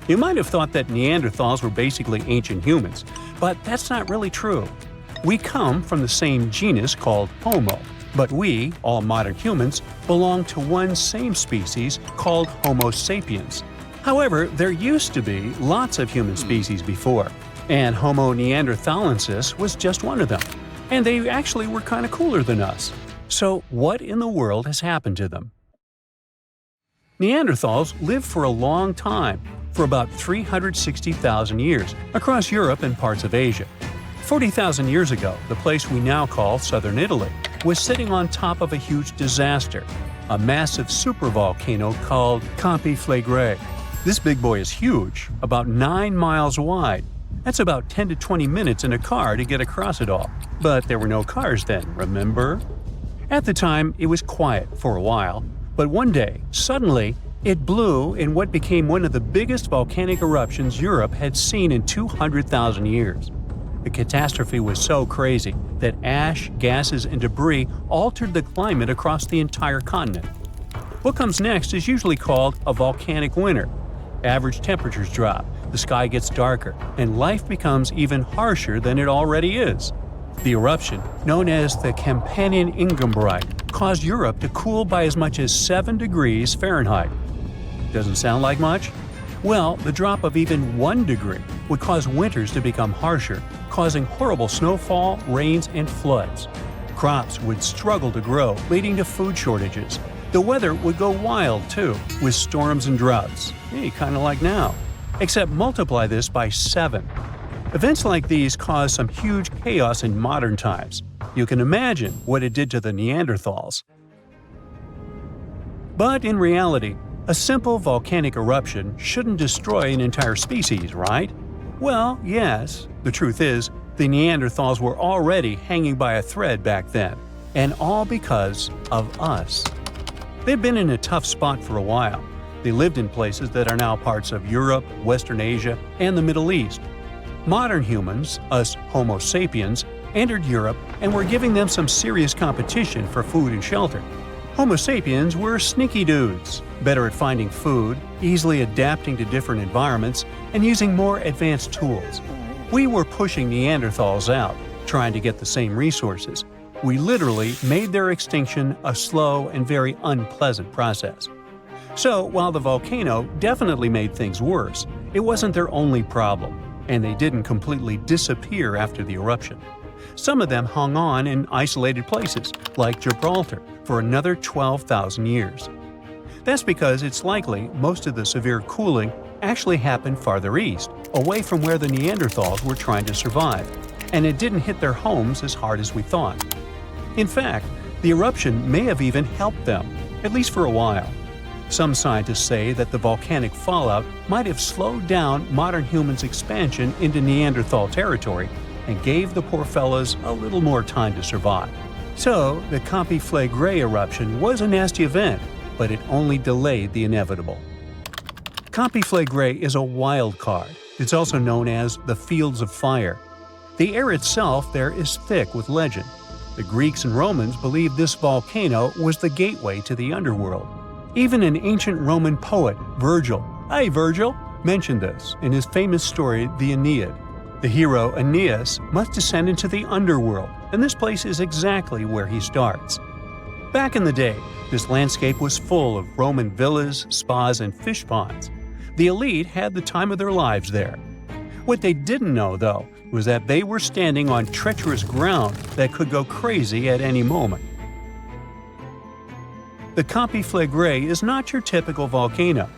You might have thought that Neanderthals were basically ancient humans, but that's not really true. We come from the same genus called Homo, but we, all modern humans, belong to one same species called Homo sapiens. However, there used to be lots of human species before, and Homo neanderthalensis was just one of them. And they actually were kind of cooler than us. So what in the world has happened to them? Neanderthals lived for a long time, for about 360,000 years, across Europe and parts of Asia. 40,000 years ago, the place we now call southern Italy was sitting on top of a huge disaster, a massive supervolcano called Campi Flegrei. This big boy is huge, about 9 miles wide. That's about 10 to 20 minutes in a car to get across it all. But there were no cars then, remember? At the time, it was quiet for a while. But one day, suddenly, it blew in what became one of the biggest volcanic eruptions Europe had seen in 200,000 years. The catastrophe was so crazy that ash, gases, and debris altered the climate across the entire continent. What comes next is usually called a volcanic winter. Average temperatures drop, the sky gets darker, and life becomes even harsher than it already is. The eruption, known as the Campanian Ingembrite, caused Europe to cool by as much as 7 degrees Fahrenheit. Doesn't sound like much? Well, the drop of even 1 degree would cause winters to become harsher, causing horrible snowfall, rains, and floods. Crops would struggle to grow, leading to food shortages. The weather would go wild, too, with storms and droughts. Hey, kind of like now. Except multiply this by 7. Events like these caused some huge chaos in modern times. You can imagine what it did to the Neanderthals. But in reality, a simple volcanic eruption shouldn't destroy an entire species, right? Well, yes. The truth is, the Neanderthals were already hanging by a thread back then, and all because of us. They've been in a tough spot for a while. They lived in places that are now parts of Europe, Western Asia, and the Middle East. Modern humans, us Homo sapiens, entered Europe and were giving them some serious competition for food and shelter. Homo sapiens were sneaky dudes, better at finding food, easily adapting to different environments, and using more advanced tools. We were pushing Neanderthals out, trying to get the same resources. We literally made their extinction a slow and very unpleasant process. So, while the volcano definitely made things worse, it wasn't their only problem, and they didn't completely disappear after the eruption. Some of them hung on in isolated places, like Gibraltar, for another 12,000 years. That's because it's likely most of the severe cooling actually happened farther east, away from where the Neanderthals were trying to survive, and it didn't hit their homes as hard as we thought. In fact, the eruption may have even helped them, at least for a while. Some scientists say that the volcanic fallout might have slowed down modern humans' expansion into Neanderthal territory and gave the poor fellas a little more time to survive. So, the Campi Flegrei eruption was a nasty event, but it only delayed the inevitable. Campi Flegrei is a wild card. It's also known as the Fields of Fire. The air itself there is thick with legend. The Greeks and Romans believed this volcano was the gateway to the underworld. Even an ancient Roman poet, Virgil, mentioned this in his famous story, the Aeneid. The hero Aeneas must descend into the underworld, and this place is exactly where he starts. Back in the day, this landscape was full of Roman villas, spas, and fish ponds. The elite had the time of their lives there. What they didn't know, though, was that they were standing on treacherous ground that could go crazy at any moment. The Campi Flegrei is not your typical volcano.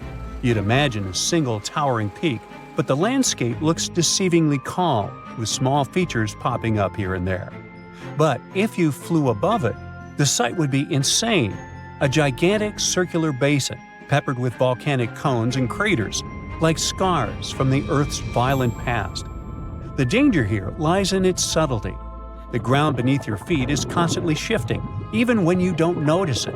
You'd imagine a single towering peak, but the landscape looks deceivingly calm, with small features popping up here and there. But if you flew above it, the sight would be insane. A gigantic circular basin, peppered with volcanic cones and craters, like scars from the Earth's violent past. The danger here lies in its subtlety. The ground beneath your feet is constantly shifting, even when you don't notice it.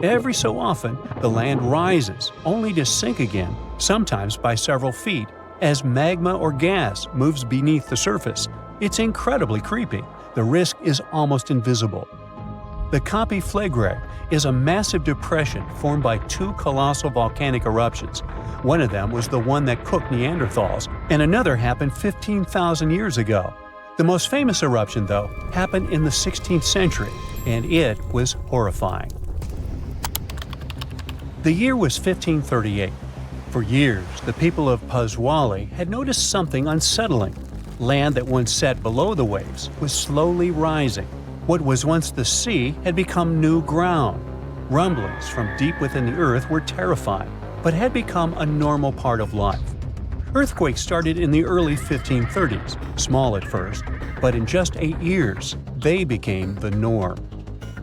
Every so often, the land rises, only to sink again, sometimes by several feet, as magma or gas moves beneath the surface. It's incredibly creepy. The risk is almost invisible. The Campi Flegrei is a massive depression formed by two colossal volcanic eruptions. One of them was the one that cooked Neanderthals, and another happened 15,000 years ago. The most famous eruption, though, happened in the 16th century, and it was horrifying. The year was 1538. For years, the people of Paswali had noticed something unsettling. Land that once sat below the waves was slowly rising. What was once the sea had become new ground. Rumblings from deep within the earth were terrifying, but had become a normal part of life. Earthquakes started in the early 1530s, small at first, but in just 8 years, they became the norm.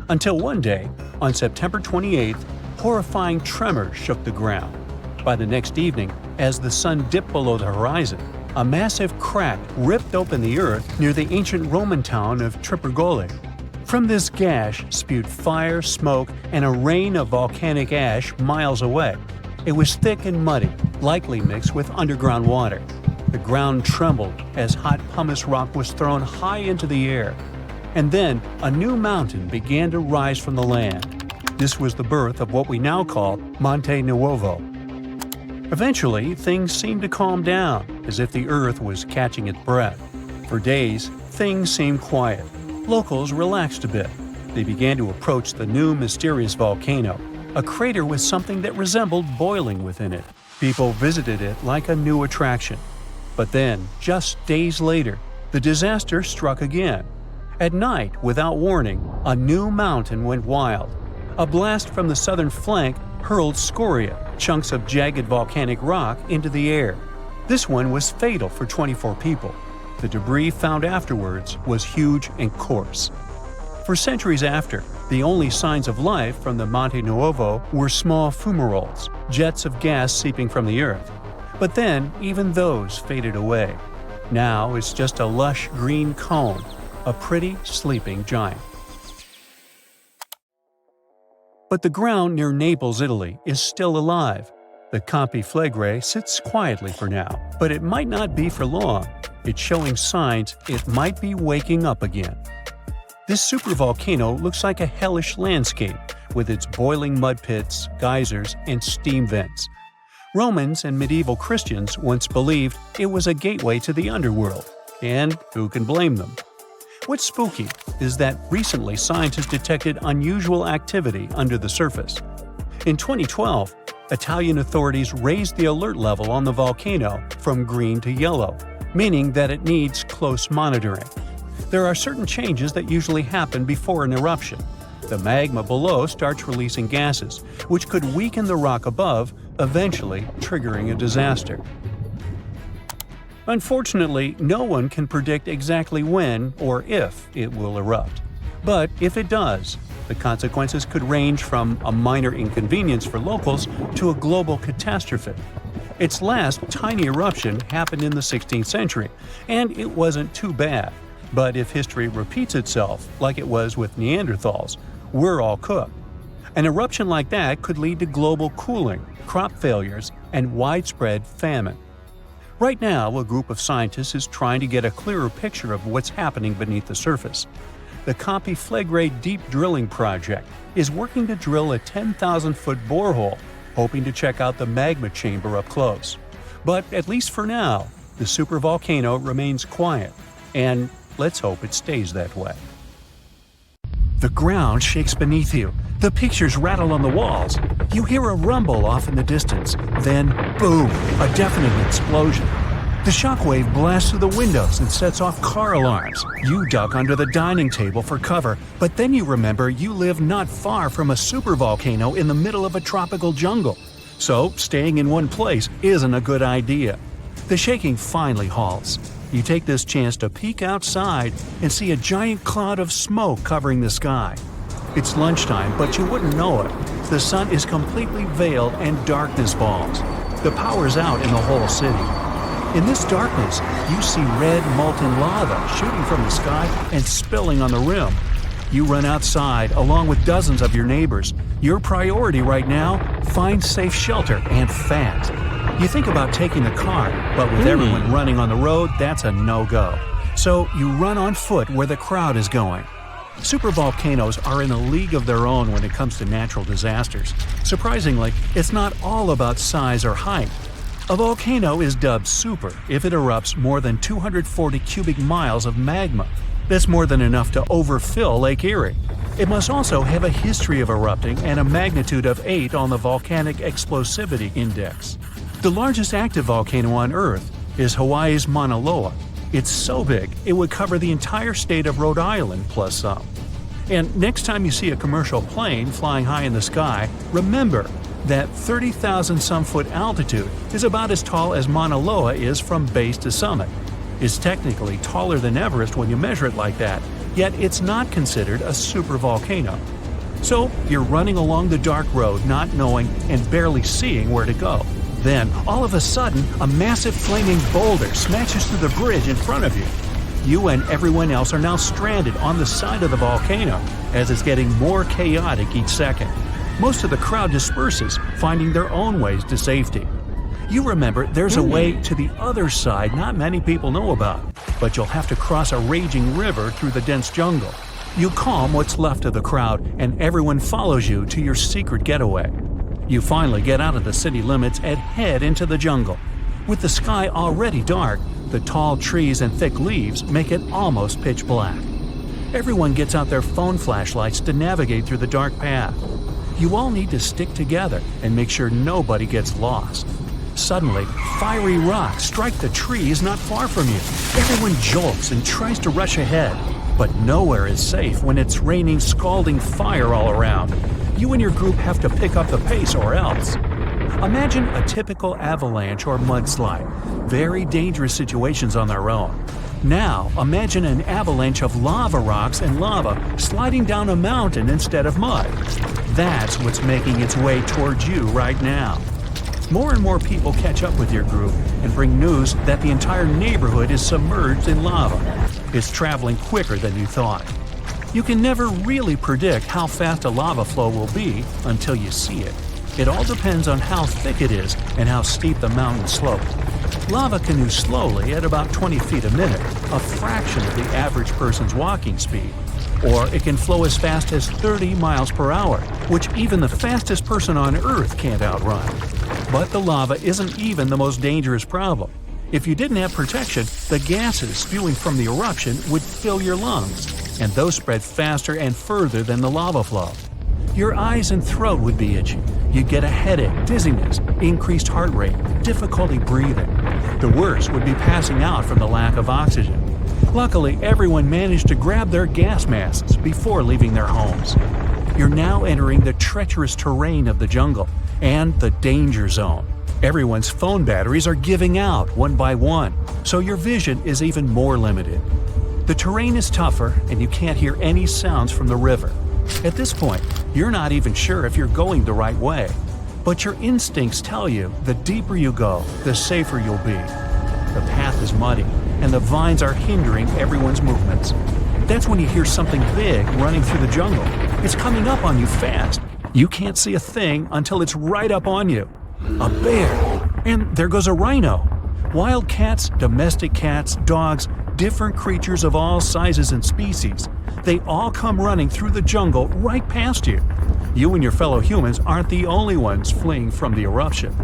Until one day, on September 28th, horrifying tremors shook the ground. By the next evening, as the sun dipped below the horizon, a massive crack ripped open the earth near the ancient Roman town of Supervolcano. From this gash spewed fire, smoke, and a rain of volcanic ash miles away. It was thick and muddy, likely mixed with underground water. The ground trembled as hot pumice rock was thrown high into the air. And then a new mountain began to rise from the land. This was the birth of what we now call Monte Nuovo. Eventually, things seemed to calm down, as if the earth was catching its breath. For days, things seemed quiet. Locals relaxed a bit. They began to approach the new mysterious volcano, a crater with something that resembled boiling within it. People visited it like a new attraction. But then, just days later, the disaster struck again. At night, without warning, a new mountain went wild. A blast from the southern flank hurled scoria, chunks of jagged volcanic rock, into the air. This one was fatal for 24 people. The debris found afterwards was huge and coarse. For centuries after, the only signs of life from the Monte Nuovo were small fumaroles, jets of gas seeping from the earth. But then, even those faded away. Now it's just a lush green cone, a pretty sleeping giant. But the ground near Naples, Italy, is still alive. The Campi Flegrei sits quietly for now, but it might not be for long. It's showing signs it might be waking up again. This supervolcano looks like a hellish landscape, with its boiling mud pits, geysers, and steam vents. Romans and medieval Christians once believed it was a gateway to the underworld, and who can blame them? What's spooky is that recently scientists detected unusual activity under the surface. In 2012, Italian authorities raised the alert level on the volcano from green to yellow, meaning that it needs close monitoring. There are certain changes that usually happen before an eruption. The magma below starts releasing gases, which could weaken the rock above, eventually triggering a disaster. Unfortunately, no one can predict exactly when or if it will erupt. But if it does, the consequences could range from a minor inconvenience for locals to a global catastrophe. Its last tiny eruption happened in the 16th century, and it wasn't too bad. But if history repeats itself, like it was with Neanderthals, we're all cooked. An eruption like that could lead to global cooling, crop failures, and widespread famine. Right now, a group of scientists is trying to get a clearer picture of what's happening beneath the surface. The Campi Flegrei Deep Drilling Project is working to drill a 10,000-foot borehole, hoping to check out the magma chamber up close. But at least for now, the supervolcano remains quiet, and let's hope it stays that way. The ground shakes beneath you. The pictures rattle on the walls. You hear a rumble off in the distance. Then, boom, a deafening explosion. The shockwave blasts through the windows and sets off car alarms. You duck under the dining table for cover, but then you remember you live not far from a supervolcano in the middle of a tropical jungle. So, staying in one place isn't a good idea. The shaking finally halts. You take this chance to peek outside and see a giant cloud of smoke covering the sky. It's lunchtime, but you wouldn't know it. The sun is completely veiled and darkness falls. The power's out in the whole city. In this darkness, you see red molten lava shooting from the sky and spilling on the rim. You run outside along with dozens of your neighbors. Your priority right now, find safe shelter and fast. You think about taking the car, but with everyone running on the road, that's a no-go. So you run on foot where the crowd is going. Supervolcanoes are in a league of their own when it comes to natural disasters. Surprisingly, it's not all about size or height. A volcano is dubbed super if it erupts more than 240 cubic miles of magma. That's more than enough to overfill Lake Erie. It must also have a history of erupting and a magnitude of 8 on the Volcanic Explosivity Index. The largest active volcano on Earth is Hawaii's Mauna Loa. It's so big, it would cover the entire state of Rhode Island plus some. And next time you see a commercial plane flying high in the sky, remember that 30,000-some-foot altitude is about as tall as Mauna Loa is from base to summit. It's technically taller than Everest when you measure it like that, yet it's not considered a supervolcano. So you're running along the dark road not knowing and barely seeing where to go. Then, all of a sudden, a massive flaming boulder smashes through the bridge in front of you. You and everyone else are now stranded on the side of the volcano as it's getting more chaotic each second. Most of the crowd disperses, finding their own ways to safety. You remember there's a way to the other side not many people know about, but you'll have to cross a raging river through the dense jungle. You calm what's left of the crowd, and everyone follows you to your secret getaway. You finally get out of the city limits and head into the jungle. With the sky already dark, the tall trees and thick leaves make it almost pitch black. Everyone gets out their phone flashlights to navigate through the dark path. You all need to stick together and make sure nobody gets lost. Suddenly, fiery rocks strike the trees not far from you. Everyone jolts and tries to rush ahead, but nowhere is safe when it's raining scalding fire all around. You and your group have to pick up the pace or else. Imagine a typical avalanche or mudslide, very dangerous situations on their own. Now, imagine an avalanche of lava rocks and lava sliding down a mountain instead of mud. That's what's making its way towards you right now. More and more people catch up with your group and bring news that the entire neighborhood is submerged in lava. It's traveling quicker than you thought. You can never really predict how fast a lava flow will be until you see it. It all depends on how thick it is and how steep the mountain slope. Lava can move slowly at about 20 feet a minute, a fraction of the average person's walking speed. Or it can flow as fast as 30 miles per hour, which even the fastest person on Earth can't outrun. But the lava isn't even the most dangerous problem. If you didn't have protection, the gases spewing from the eruption would fill your lungs, and those spread faster and further than the lava flow. Your eyes and throat would be itchy. You'd get a headache, dizziness, increased heart rate, difficulty breathing. The worst would be passing out from the lack of oxygen. Luckily, everyone managed to grab their gas masks before leaving their homes. You're now entering the treacherous terrain of the jungle and the danger zone. Everyone's phone batteries are giving out one by one, so your vision is even more limited. The terrain is tougher and you can't hear any sounds from the river. At this point, you're not even sure if you're going the right way. But your instincts tell you the deeper you go, the safer you'll be. The path is muddy, and the vines are hindering everyone's movements. That's when you hear something big running through the jungle. It's coming up on you fast. You can't see a thing until it's right up on you. A bear! And there goes a rhino. Wild cats, domestic cats, dogs, different creatures of all sizes and species. They all come running through the jungle right past you. You and your fellow humans aren't the only ones fleeing from the eruption.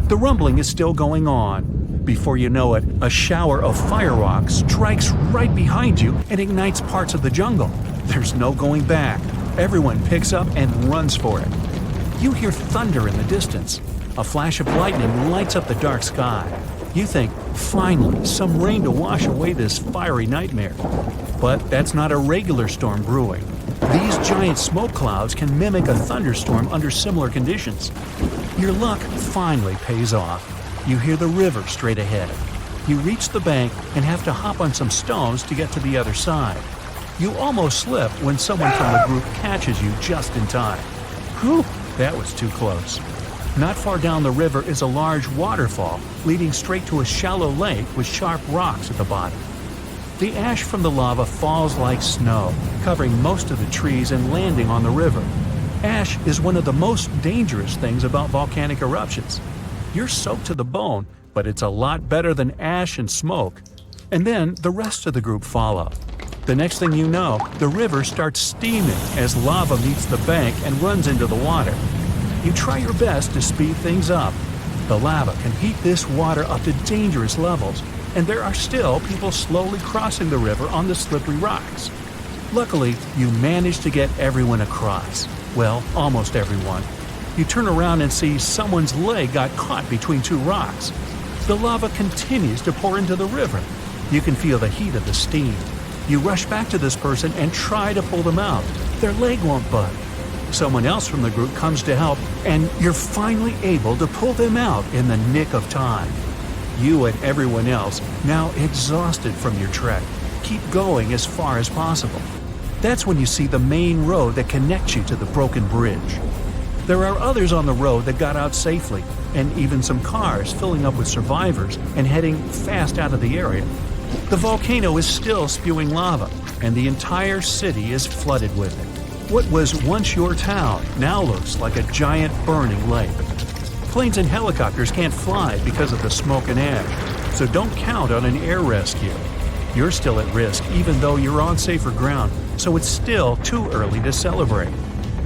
The rumbling is still going on. Before you know it, a shower of fire rocks strikes right behind you and ignites parts of the jungle. There's no going back. Everyone picks up and runs for it. You hear thunder in the distance. A flash of lightning lights up the dark sky. You think, finally, some rain to wash away this fiery nightmare. But that's not a regular storm brewing. These giant smoke clouds can mimic a thunderstorm under similar conditions. Your luck finally pays off. You hear the river straight ahead. You reach the bank and have to hop on some stones to get to the other side. You almost slip when someone from the group catches you just in time. Whew, that was too close. Not far down the river is a large waterfall leading straight to a shallow lake with sharp rocks at the bottom. The ash from the lava falls like snow, covering most of the trees and landing on the river. Ash is one of the most dangerous things about volcanic eruptions. You're soaked to the bone, but it's a lot better than ash and smoke. And then the rest of the group follow. The next thing you know, the river starts steaming as lava meets the bank and runs into the water. You try your best to speed things up. The lava can heat this water up to dangerous levels, and there are still people slowly crossing the river on the slippery rocks. Luckily, you manage to get everyone across. Well, almost everyone. You turn around and see someone's leg got caught between two rocks. The lava continues to pour into the river. You can feel the heat of the steam. You rush back to this person and try to pull them out. Their leg won't budge. Someone else from the group comes to help, and you're finally able to pull them out in the nick of time. You and everyone else, now exhausted from your trek, keep going as far as possible. That's when you see the main road that connects you to the broken bridge. There are others on the road that got out safely, and even some cars filling up with survivors and heading fast out of the area. The volcano is still spewing lava, and the entire city is flooded with it. What was once your town now looks like a giant burning lake. Planes and helicopters can't fly because of the smoke and ash, so don't count on an air rescue. You're still at risk even though you're on safer ground, so it's still too early to celebrate.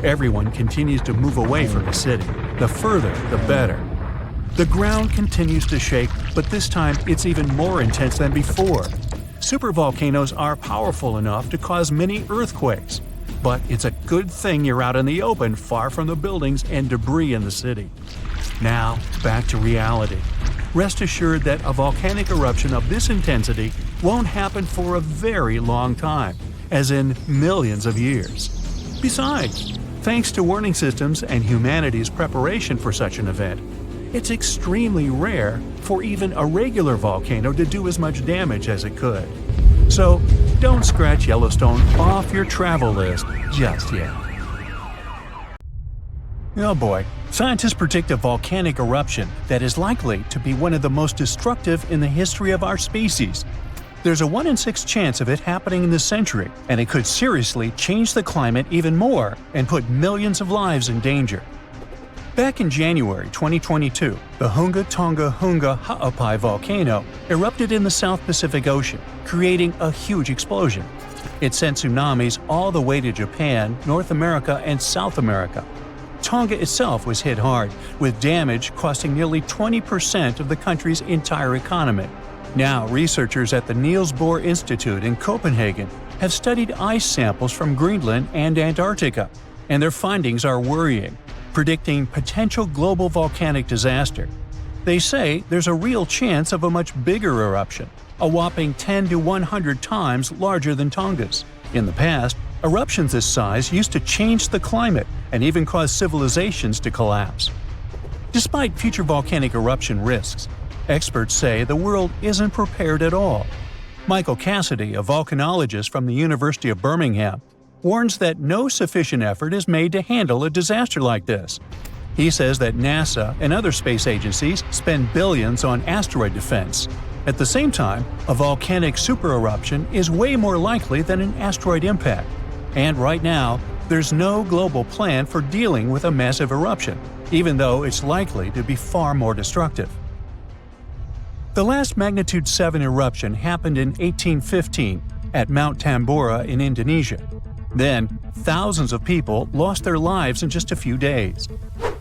Everyone continues to move away from the city. The further, the better. The ground continues to shake, but this time it's even more intense than before. Supervolcanoes are powerful enough to cause many earthquakes. But it's a good thing you're out in the open, far from the buildings and debris in the city. Now, back to reality. Rest assured that a volcanic eruption of this intensity won't happen for a very long time, as in millions of years. Besides, thanks to warning systems and humanity's preparation for such an event, it's extremely rare for even a regular volcano to do as much damage as it could. So, don't scratch Yellowstone off your travel list just yet. Oh boy, scientists predict a volcanic eruption that is likely to be one of the most destructive in the history of our species. There's a 1 in 6 chance of it happening in this century, and it could seriously change the climate even more and put millions of lives in danger. Back in January 2022, the Hunga Tonga Ha'apai volcano erupted in the South Pacific Ocean, creating a huge explosion. It sent tsunamis all the way to Japan, North America, and South America. Tonga itself was hit hard, with damage costing nearly 20% of the country's entire economy. Now, researchers at the Niels Bohr Institute in Copenhagen have studied ice samples from Greenland and Antarctica, and their findings are worrying, predicting potential global volcanic disaster. They say there's a real chance of a much bigger eruption, a whopping 10 to 100 times larger than Tonga's. In the past, eruptions this size used to change the climate and even cause civilizations to collapse. Despite future volcanic eruption risks, experts say the world isn't prepared at all. Michael Cassidy, a volcanologist from the University of Birmingham, warns that no sufficient effort is made to handle a disaster like this. He says that NASA and other space agencies spend billions on asteroid defense. At the same time, a volcanic supereruption is way more likely than an asteroid impact. And right now, there's no global plan for dealing with a massive eruption, even though it's likely to be far more destructive. The last magnitude 7 eruption happened in 1815 at Mount Tambora in Indonesia. Then, thousands of people lost their lives in just a few days.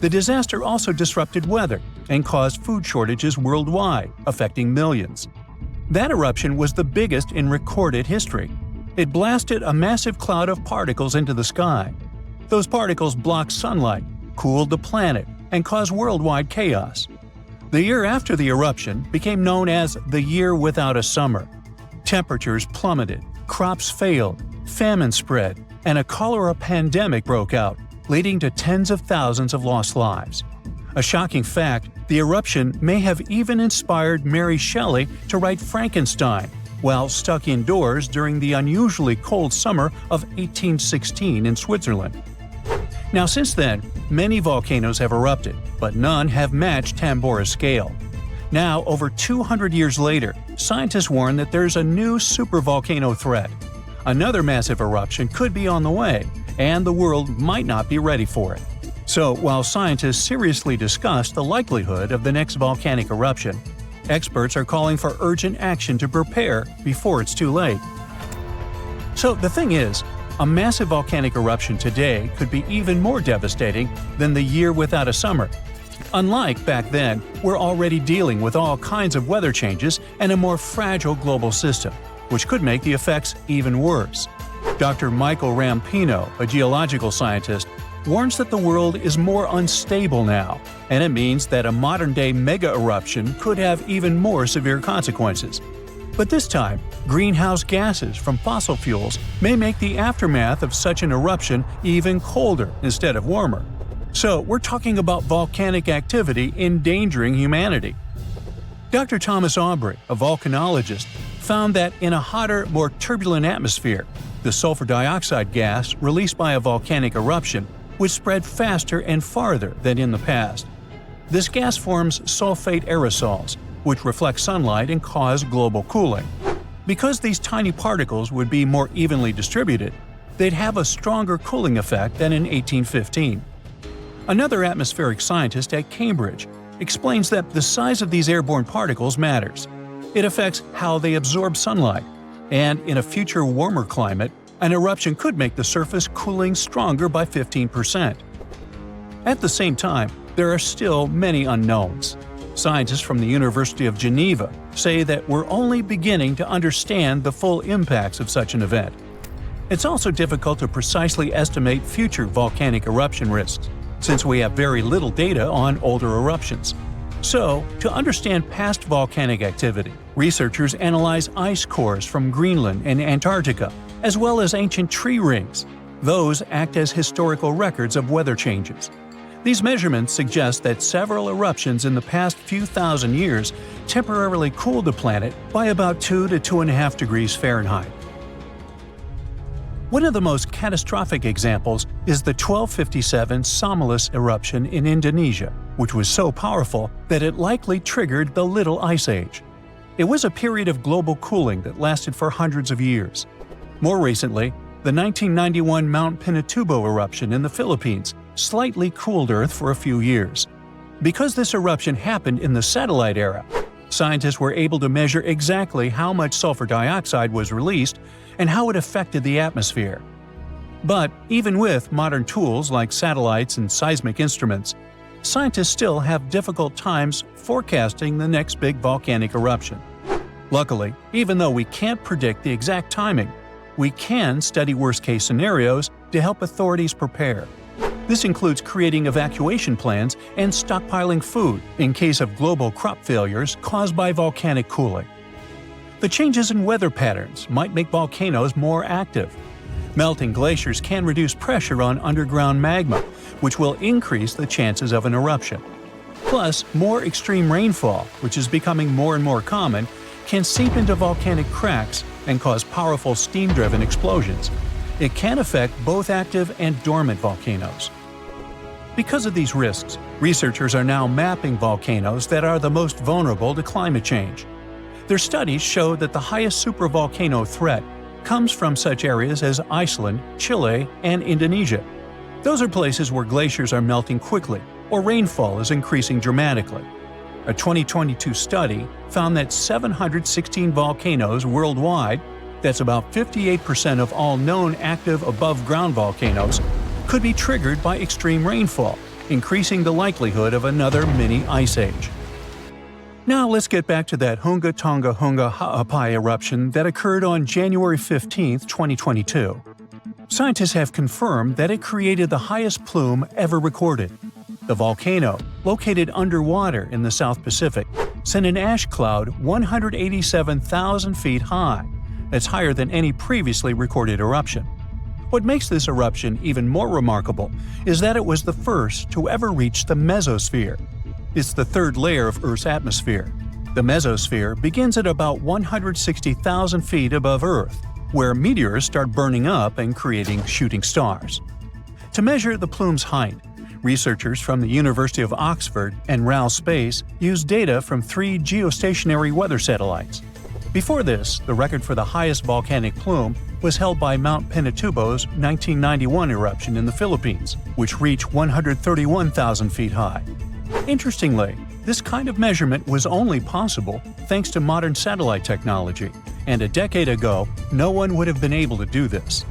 The disaster also disrupted weather and caused food shortages worldwide, affecting millions. That eruption was the biggest in recorded history. It blasted a massive cloud of particles into the sky. Those particles blocked sunlight, cooled the planet, and caused worldwide chaos. The year after the eruption became known as the Year Without a Summer. Temperatures plummeted, crops failed, famine spread, and a cholera pandemic broke out, leading to tens of thousands of lost lives. A shocking fact, the eruption may have even inspired Mary Shelley to write Frankenstein while stuck indoors during the unusually cold summer of 1816 in Switzerland. Now, since then, many volcanoes have erupted, but none have matched Tambora's scale. Now, over 200 years later, scientists warn that there's a new supervolcano threat. Another massive eruption could be on the way, and the world might not be ready for it. So, while scientists seriously discuss the likelihood of the next volcanic eruption, experts are calling for urgent action to prepare before it's too late. So, the thing is, a massive volcanic eruption today could be even more devastating than the Year Without a Summer. Unlike back then, we're already dealing with all kinds of weather changes and a more fragile global system, which could make the effects even worse. Dr. Michael Rampino, a geological scientist, warns that the world is more unstable now, and it means that a modern-day mega-eruption could have even more severe consequences. But this time, greenhouse gases from fossil fuels may make the aftermath of such an eruption even colder instead of warmer. So we're talking about volcanic activity endangering humanity. Dr. Thomas Aubrey, a volcanologist, found that in a hotter, more turbulent atmosphere, the sulfur dioxide gas released by a volcanic eruption would spread faster and farther than in the past. This gas forms sulfate aerosols, which reflect sunlight and cause global cooling. Because these tiny particles would be more evenly distributed, they'd have a stronger cooling effect than in 1815. Another atmospheric scientist at Cambridge explains that the size of these airborne particles matters. It affects how they absorb sunlight, and in a future warmer climate, an eruption could make the surface cooling stronger by 15%. At the same time, there are still many unknowns. Scientists from the University of Geneva say that we're only beginning to understand the full impacts of such an event. It's also difficult to precisely estimate future volcanic eruption risks, since we have very little data on older eruptions. So, to understand past volcanic activity, researchers analyze ice cores from Greenland and Antarctica, as well as ancient tree rings. Those act as historical records of weather changes. These measurements suggest that several eruptions in the past few thousand years temporarily cooled the planet by about 2 to 2.5 degrees Fahrenheit. One of the most catastrophic examples is the 1257 Somalus eruption in Indonesia, which was so powerful that it likely triggered the Little Ice Age. It was a period of global cooling that lasted for hundreds of years. More recently, the 1991 Mount Pinatubo eruption in the Philippines slightly cooled Earth for a few years. Because this eruption happened in the satellite era, scientists were able to measure exactly how much sulfur dioxide was released and how it affected the atmosphere. But even with modern tools like satellites and seismic instruments, scientists still have difficult times forecasting the next big volcanic eruption. Luckily, even though we can't predict the exact timing, we can study worst-case scenarios to help authorities prepare. This includes creating evacuation plans and stockpiling food in case of global crop failures caused by volcanic cooling. The changes in weather patterns might make volcanoes more active. Melting glaciers can reduce pressure on underground magma, which will increase the chances of an eruption. Plus, more extreme rainfall, which is becoming more and more common, can seep into volcanic cracks and cause powerful steam-driven explosions. It can affect both active and dormant volcanoes. Because of these risks, researchers are now mapping volcanoes that are the most vulnerable to climate change. Their studies show that the highest supervolcano threat comes from such areas as Iceland, Chile, and Indonesia. Those are places where glaciers are melting quickly or rainfall is increasing dramatically. A 2022 study found that 716 volcanoes worldwide, that's about 58% of all known active above-ground volcanoes, could be triggered by extreme rainfall, increasing the likelihood of another mini ice age. Now let's get back to that Hunga Tonga Hunga Ha'apai eruption that occurred on January 15, 2022. Scientists have confirmed that it created the highest plume ever recorded. The volcano, located underwater in the South Pacific, sent an ash cloud 187,000 feet high. That's higher than any previously recorded eruption. What makes this eruption even more remarkable is that it was the first to ever reach the mesosphere. It's the third layer of Earth's atmosphere. The mesosphere begins at about 160,000 feet above Earth, where meteors start burning up and creating shooting stars. To measure the plume's height, researchers from the University of Oxford and RAL Space used data from 3 geostationary weather satellites. Before this, the record for the highest volcanic plume was held by Mount Pinatubo's 1991 eruption in the Philippines, which reached 131,000 feet high. Interestingly, this kind of measurement was only possible thanks to modern satellite technology, and a decade ago, no one would have been able to do this.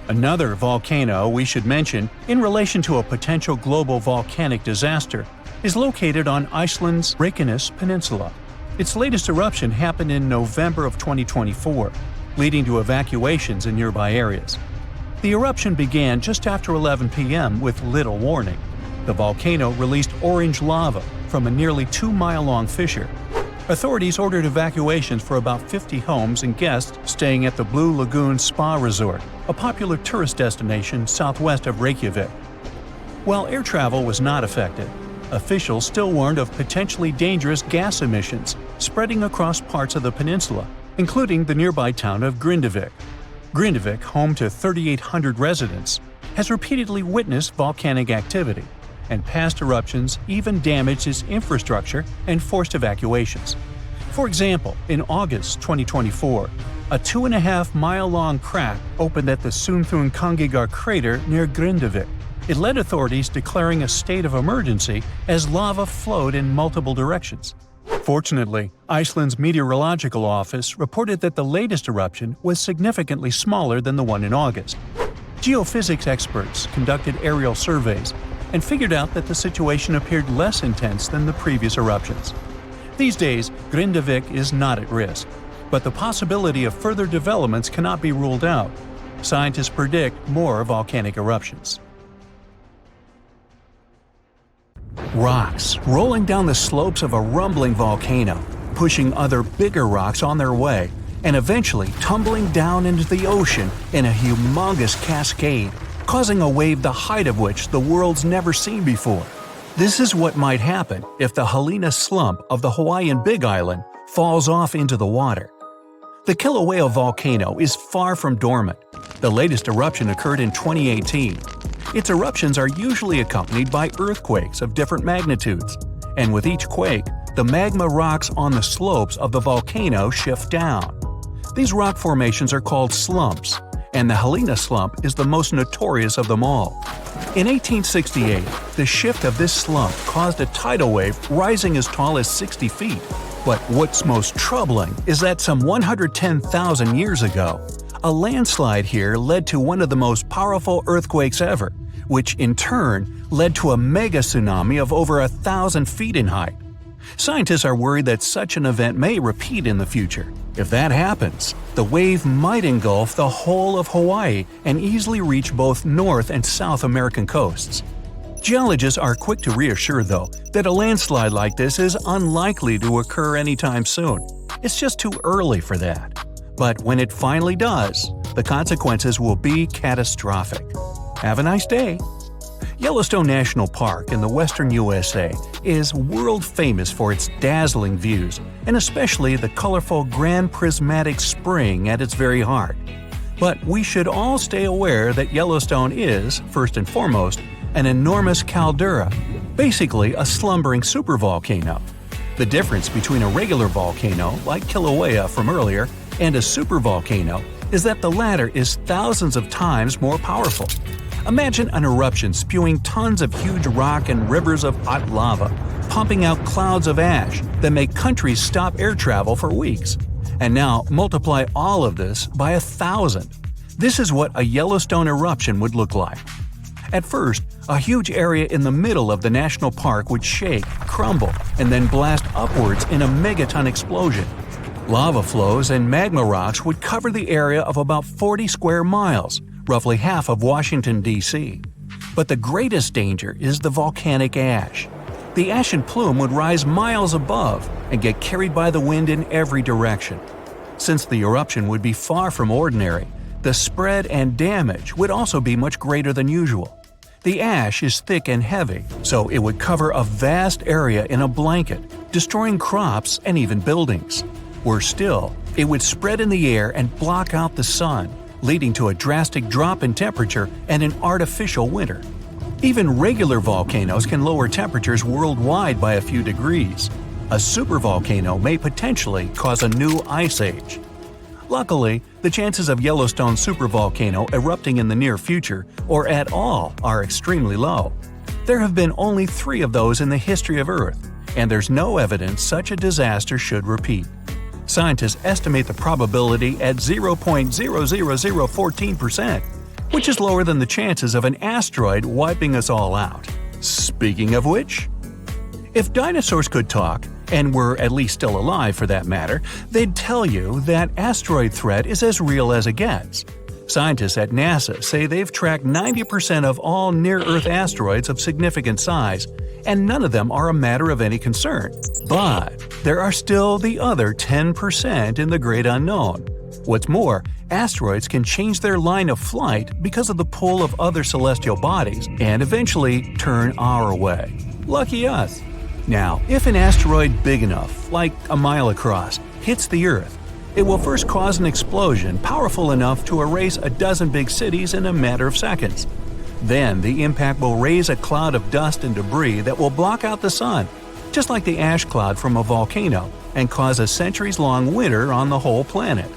Another volcano we should mention in relation to a potential global volcanic disaster is located on Iceland's Reykjanes Peninsula. Its latest eruption happened in November of 2024, leading to evacuations in nearby areas. The eruption began just after 11 p.m. with little warning. The volcano released orange lava from a nearly 2-mile-long fissure. Authorities ordered evacuations for about 50 homes and guests staying at the Blue Lagoon Spa Resort, a popular tourist destination southwest of Reykjavik. While air travel was not affected, officials still warned of potentially dangerous gas emissions spreading across parts of the peninsula, including the nearby town of Grindavik. Grindavik, home to 3,800 residents, has repeatedly witnessed volcanic activity, and past eruptions even damaged its infrastructure and forced evacuations. For example, in August 2024, a 2.5-mile-long crack opened at the Uturuncu crater near Grindavik. It led authorities declaring a state of emergency as lava flowed in multiple directions. Fortunately, Iceland's meteorological office reported that the latest eruption was significantly smaller than the one in August. Geophysics experts conducted aerial surveys and figured out that the situation appeared less intense than the previous eruptions. These days, Grindavik is not at risk, but the possibility of further developments cannot be ruled out. Scientists predict more volcanic eruptions. Rocks rolling down the slopes of a rumbling volcano, pushing other bigger rocks on their way, and eventually tumbling down into the ocean in a humongous cascade, causing a wave the height of which the world's never seen before. This is what might happen if the Helena slump of the Hawaiian Big Island falls off into the water. The Kilauea volcano is far from dormant. The latest eruption occurred in 2018. Its eruptions are usually accompanied by earthquakes of different magnitudes, and with each quake, the magma rocks on the slopes of the volcano shift down. These rock formations are called slumps, and the Helena slump is the most notorious of them all. In 1868, the shift of this slump caused a tidal wave rising as tall as 60 feet. But what's most troubling is that some 110,000 years ago, a landslide here led to one of the most powerful earthquakes ever, which in turn led to a mega tsunami of over 1,000 feet in height. Scientists are worried that such an event may repeat in the future. If that happens, the wave might engulf the whole of Hawaii and easily reach both North and South American coasts. Geologists are quick to reassure, though, that a landslide like this is unlikely to occur anytime soon. It's just too early for that. But when it finally does, the consequences will be catastrophic. Have a nice day! Yellowstone National Park in the western USA is world famous for its dazzling views, and especially the colorful Grand Prismatic Spring at its very heart. But we should all stay aware that Yellowstone is, first and foremost, an enormous caldera, basically a slumbering supervolcano. The difference between a regular volcano, like Kilauea from earlier, and a supervolcano is that the latter is thousands of times more powerful. Imagine an eruption spewing tons of huge rock and rivers of hot lava, pumping out clouds of ash that make countries stop air travel for weeks. And now multiply all of this by 1,000. This is what a Yellowstone eruption would look like. At first, a huge area in the middle of the national park would shake, crumble, and then blast upwards in a megaton explosion. Lava flows and magma rocks would cover the area of about 40 square miles, roughly half of Washington, D.C. But the greatest danger is the volcanic ash. The ashen plume would rise miles above and get carried by the wind in every direction. Since the eruption would be far from ordinary, the spread and damage would also be much greater than usual. The ash is thick and heavy, so it would cover a vast area in a blanket, destroying crops and even buildings. Worse still, it would spread in the air and block out the sun, leading to a drastic drop in temperature and an artificial winter. Even regular volcanoes can lower temperatures worldwide by a few degrees. A supervolcano may potentially cause a new ice age. Luckily, the chances of Yellowstone supervolcano erupting in the near future, or at all, are extremely low. There have been only 3 of those in the history of Earth, and there's no evidence such a disaster should repeat. Scientists estimate the probability at 0.00014%, which is lower than the chances of an asteroid wiping us all out. Speaking of which, if dinosaurs could talk, and were at least still alive for that matter, they'd tell you that asteroid threat is as real as it gets. Scientists at NASA say they've tracked 90% of all near-Earth asteroids of significant size, and none of them are a matter of any concern. But there are still the other 10% in the great unknown. What's more, asteroids can change their line of flight because of the pull of other celestial bodies and eventually turn our way. Lucky us. Now, if an asteroid big enough, like a mile across, hits the Earth, it will first cause an explosion powerful enough to erase a dozen big cities in a matter of seconds. Then the impact will raise a cloud of dust and debris that will block out the sun, just like the ash cloud from a volcano, and cause a centuries-long winter on the whole planet.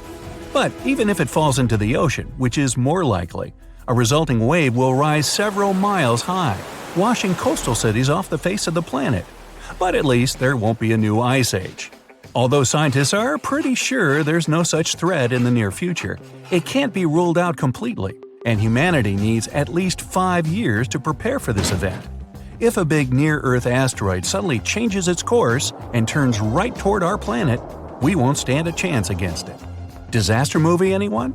But even if it falls into the ocean, which is more likely, a resulting wave will rise several miles high, washing coastal cities off the face of the planet. But at least there won't be a new ice age. Although scientists are pretty sure there's no such threat in the near future, it can't be ruled out completely, and humanity needs at least 5 years to prepare for this event. If a big near-Earth asteroid suddenly changes its course and turns right toward our planet, we won't stand a chance against it. Disaster movie, anyone?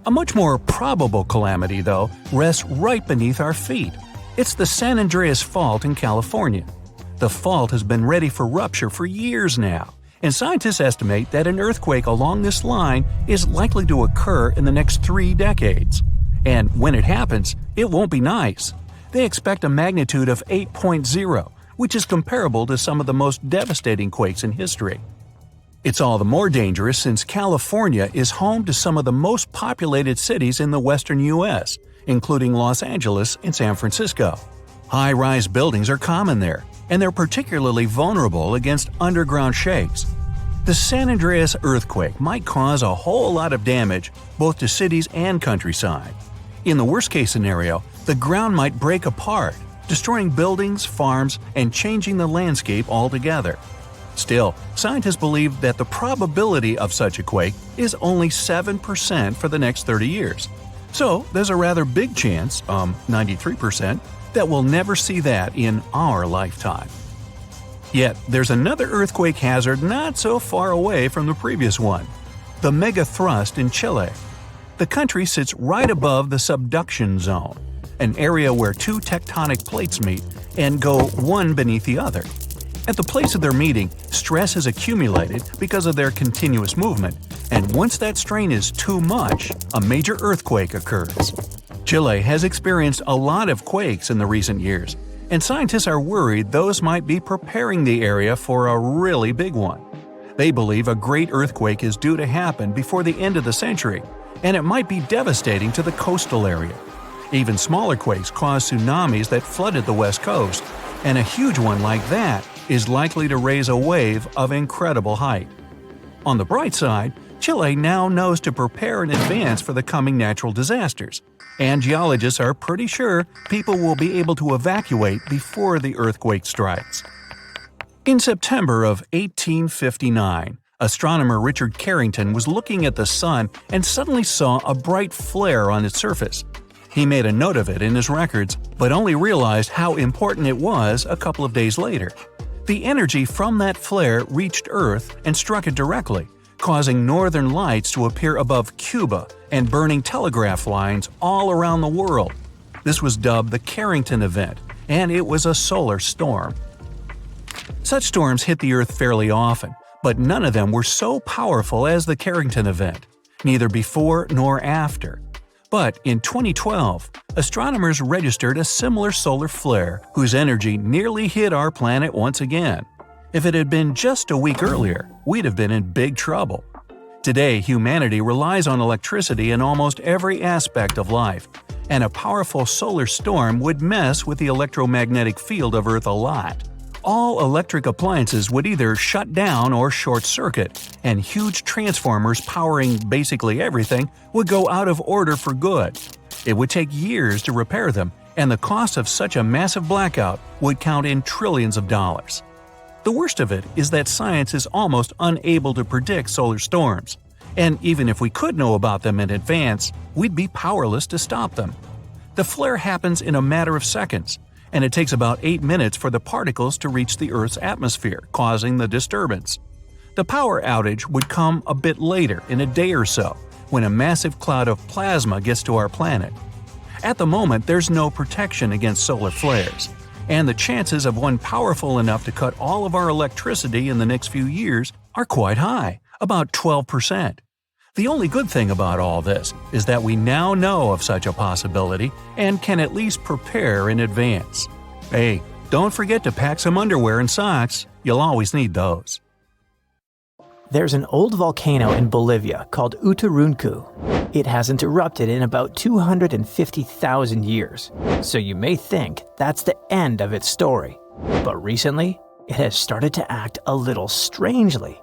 A much more probable calamity, though, rests right beneath our feet. It's the San Andreas Fault in California. The fault has been ready for rupture for years now, and scientists estimate that an earthquake along this line is likely to occur in the next 3 decades. And when it happens, it won't be nice. They expect a magnitude of 8.0, which is comparable to some of the most devastating quakes in history. It's all the more dangerous since California is home to some of the most populated cities in the western U.S., including Los Angeles and San Francisco. High-rise buildings are common there, and they're particularly vulnerable against underground shakes. The San Andreas earthquake might cause a whole lot of damage both to cities and countryside. In the worst-case scenario, the ground might break apart, destroying buildings, farms, and changing the landscape altogether. Still, scientists believe that the probability of such a quake is only 7% for the next 30 years. So there's a rather big chance, 93%, that we'll never see that in our lifetime. Yet, there's another earthquake hazard not so far away from the previous one: the megathrust in Chile. The country sits right above the subduction zone, an area where 2 tectonic plates meet and go one beneath the other. At the place of their meeting, stress has accumulated because of their continuous movement, and once that strain is too much, a major earthquake occurs. Chile has experienced a lot of quakes in the recent years, and scientists are worried those might be preparing the area for a really big one. They believe a great earthquake is due to happen before the end of the century, and it might be devastating to the coastal area. Even smaller quakes caused tsunamis that flooded the west coast, and a huge one like that is likely to raise a wave of incredible height. On the bright side, Chile now knows to prepare in advance for the coming natural disasters, and geologists are pretty sure people will be able to evacuate before the earthquake strikes. In September of 1859, astronomer Richard Carrington was looking at the sun and suddenly saw a bright flare on its surface. He made a note of it in his records, but only realized how important it was a couple of days later. The energy from that flare reached Earth and struck it directly, causing northern lights to appear above Cuba and burning telegraph lines all around the world. This was dubbed the Carrington event, and it was a solar storm. Such storms hit the Earth fairly often, but none of them were so powerful as the Carrington event, neither before nor after. But in 2012, astronomers registered a similar solar flare whose energy nearly hit our planet once again. If it had been just a week earlier, we'd have been in big trouble. Today, humanity relies on electricity in almost every aspect of life, and a powerful solar storm would mess with the electromagnetic field of Earth a lot. All electric appliances would either shut down or short-circuit, and huge transformers powering basically everything would go out of order for good. It would take years to repair them, and the cost of such a massive blackout would count in trillions of dollars. The worst of it is that science is almost unable to predict solar storms, and even if we could know about them in advance, we'd be powerless to stop them. The flare happens in a matter of seconds, and it takes about 8 minutes for the particles to reach the Earth's atmosphere, causing the disturbance. The power outage would come a bit later, in a day or so, when a massive cloud of plasma gets to our planet. At the moment, there's no protection against solar flares, and the chances of one powerful enough to cut all of our electricity in the next few years are quite high, about 12%. The only good thing about all this is that we now know of such a possibility and can at least prepare in advance. Hey, don't forget to pack some underwear and socks. You'll always need those. There's an old volcano in Bolivia called Uturuncu. It hasn't erupted in about 250,000 years, so you may think that's the end of its story. But recently, it has started to act a little strangely.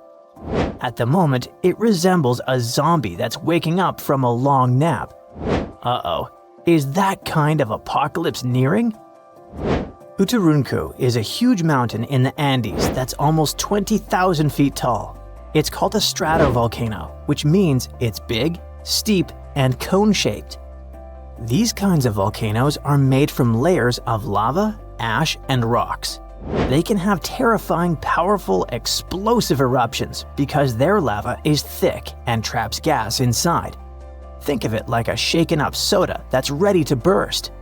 At the moment, it resembles a zombie that's waking up from a long nap. Uh-oh, is that kind of apocalypse nearing? Uturuncu is a huge mountain in the Andes that's almost 20,000 feet tall. It's called a stratovolcano, which means it's big, steep, and cone-shaped. These kinds of volcanoes are made from layers of lava, ash, and rocks. They can have terrifying, powerful, explosive eruptions because their lava is thick and traps gas inside. Think of it like a shaken-up soda that's ready to burst.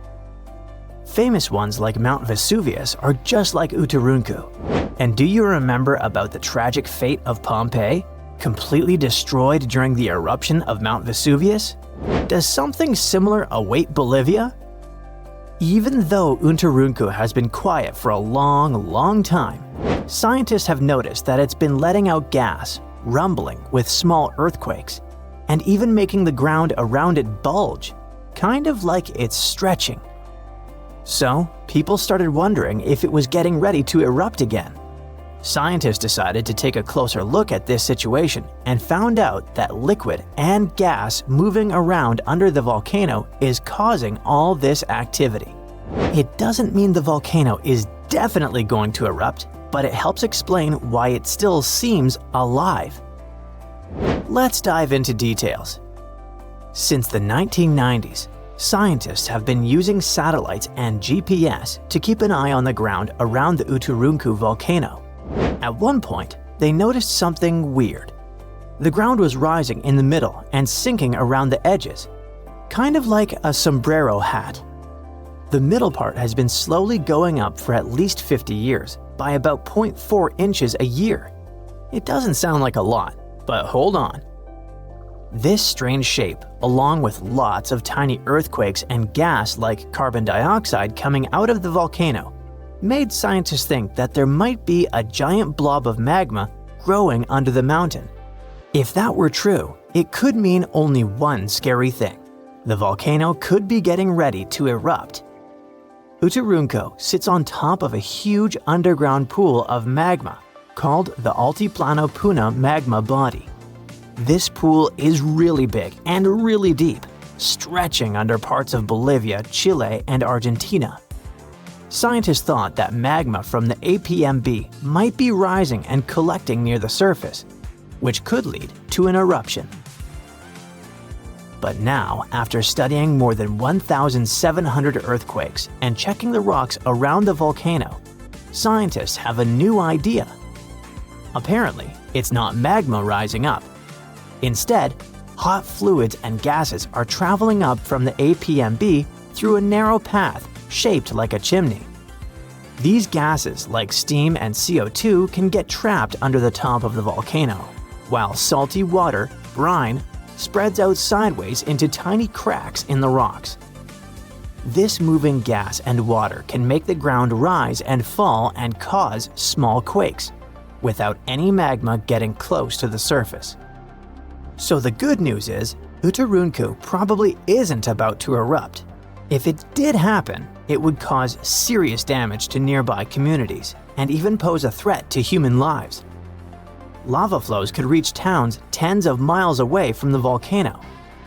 Famous ones like Mount Vesuvius are just like Uturuncu. And do you remember about the tragic fate of Pompeii, completely destroyed during the eruption of Mount Vesuvius? Does something similar await Bolivia? Even though Uturuncu has been quiet for a long time, scientists have noticed that it's been letting out gas, rumbling with small earthquakes, and even making the ground around it bulge, kind of like it's stretching. So, people started wondering if it was getting ready to erupt again. Scientists decided to take a closer look at this situation and found out that liquid and gas moving around under the volcano is causing all this activity. It doesn't mean the volcano is definitely going to erupt, but it helps explain why it still seems alive. Let's dive into details. Since the 1990s, scientists have been using satellites and GPS to keep an eye on the ground around the Uturuncu volcano. At one point, they noticed something weird. The ground was rising in the middle and sinking around the edges, kind of like a sombrero hat. The middle part has been slowly going up for at least 50 years, by about 0.4 inches a year. It doesn't sound like a lot, but hold on. This strange shape, along with lots of tiny earthquakes and gas like carbon dioxide coming out of the volcano, made scientists think that there might be a giant blob of magma growing under the mountain. If that were true, it could mean only one scary thing. The volcano could be getting ready to erupt. Uturuncu sits on top of a huge underground pool of magma called the Altiplano Puna magma body. This pool is really big and really deep, stretching under parts of Bolivia, Chile, and Argentina. Scientists thought that magma from the APMB might be rising and collecting near the surface, which could lead to an eruption. But now, after studying more than 1,700 earthquakes and checking the rocks around the volcano, scientists have a new idea. Apparently, it's not magma rising up. Instead, hot fluids and gases are traveling up from the APMB through a narrow path shaped like a chimney. These gases, like steam and CO2, can get trapped under the top of the volcano, while salty water, brine, spreads out sideways into tiny cracks in the rocks. This moving gas and water can make the ground rise and fall and cause small quakes, without any magma getting close to the surface. So the good news is, Uturuncu probably isn't about to erupt. If it did happen, it would cause serious damage to nearby communities and even pose a threat to human lives. Lava flows could reach towns tens of miles away from the volcano,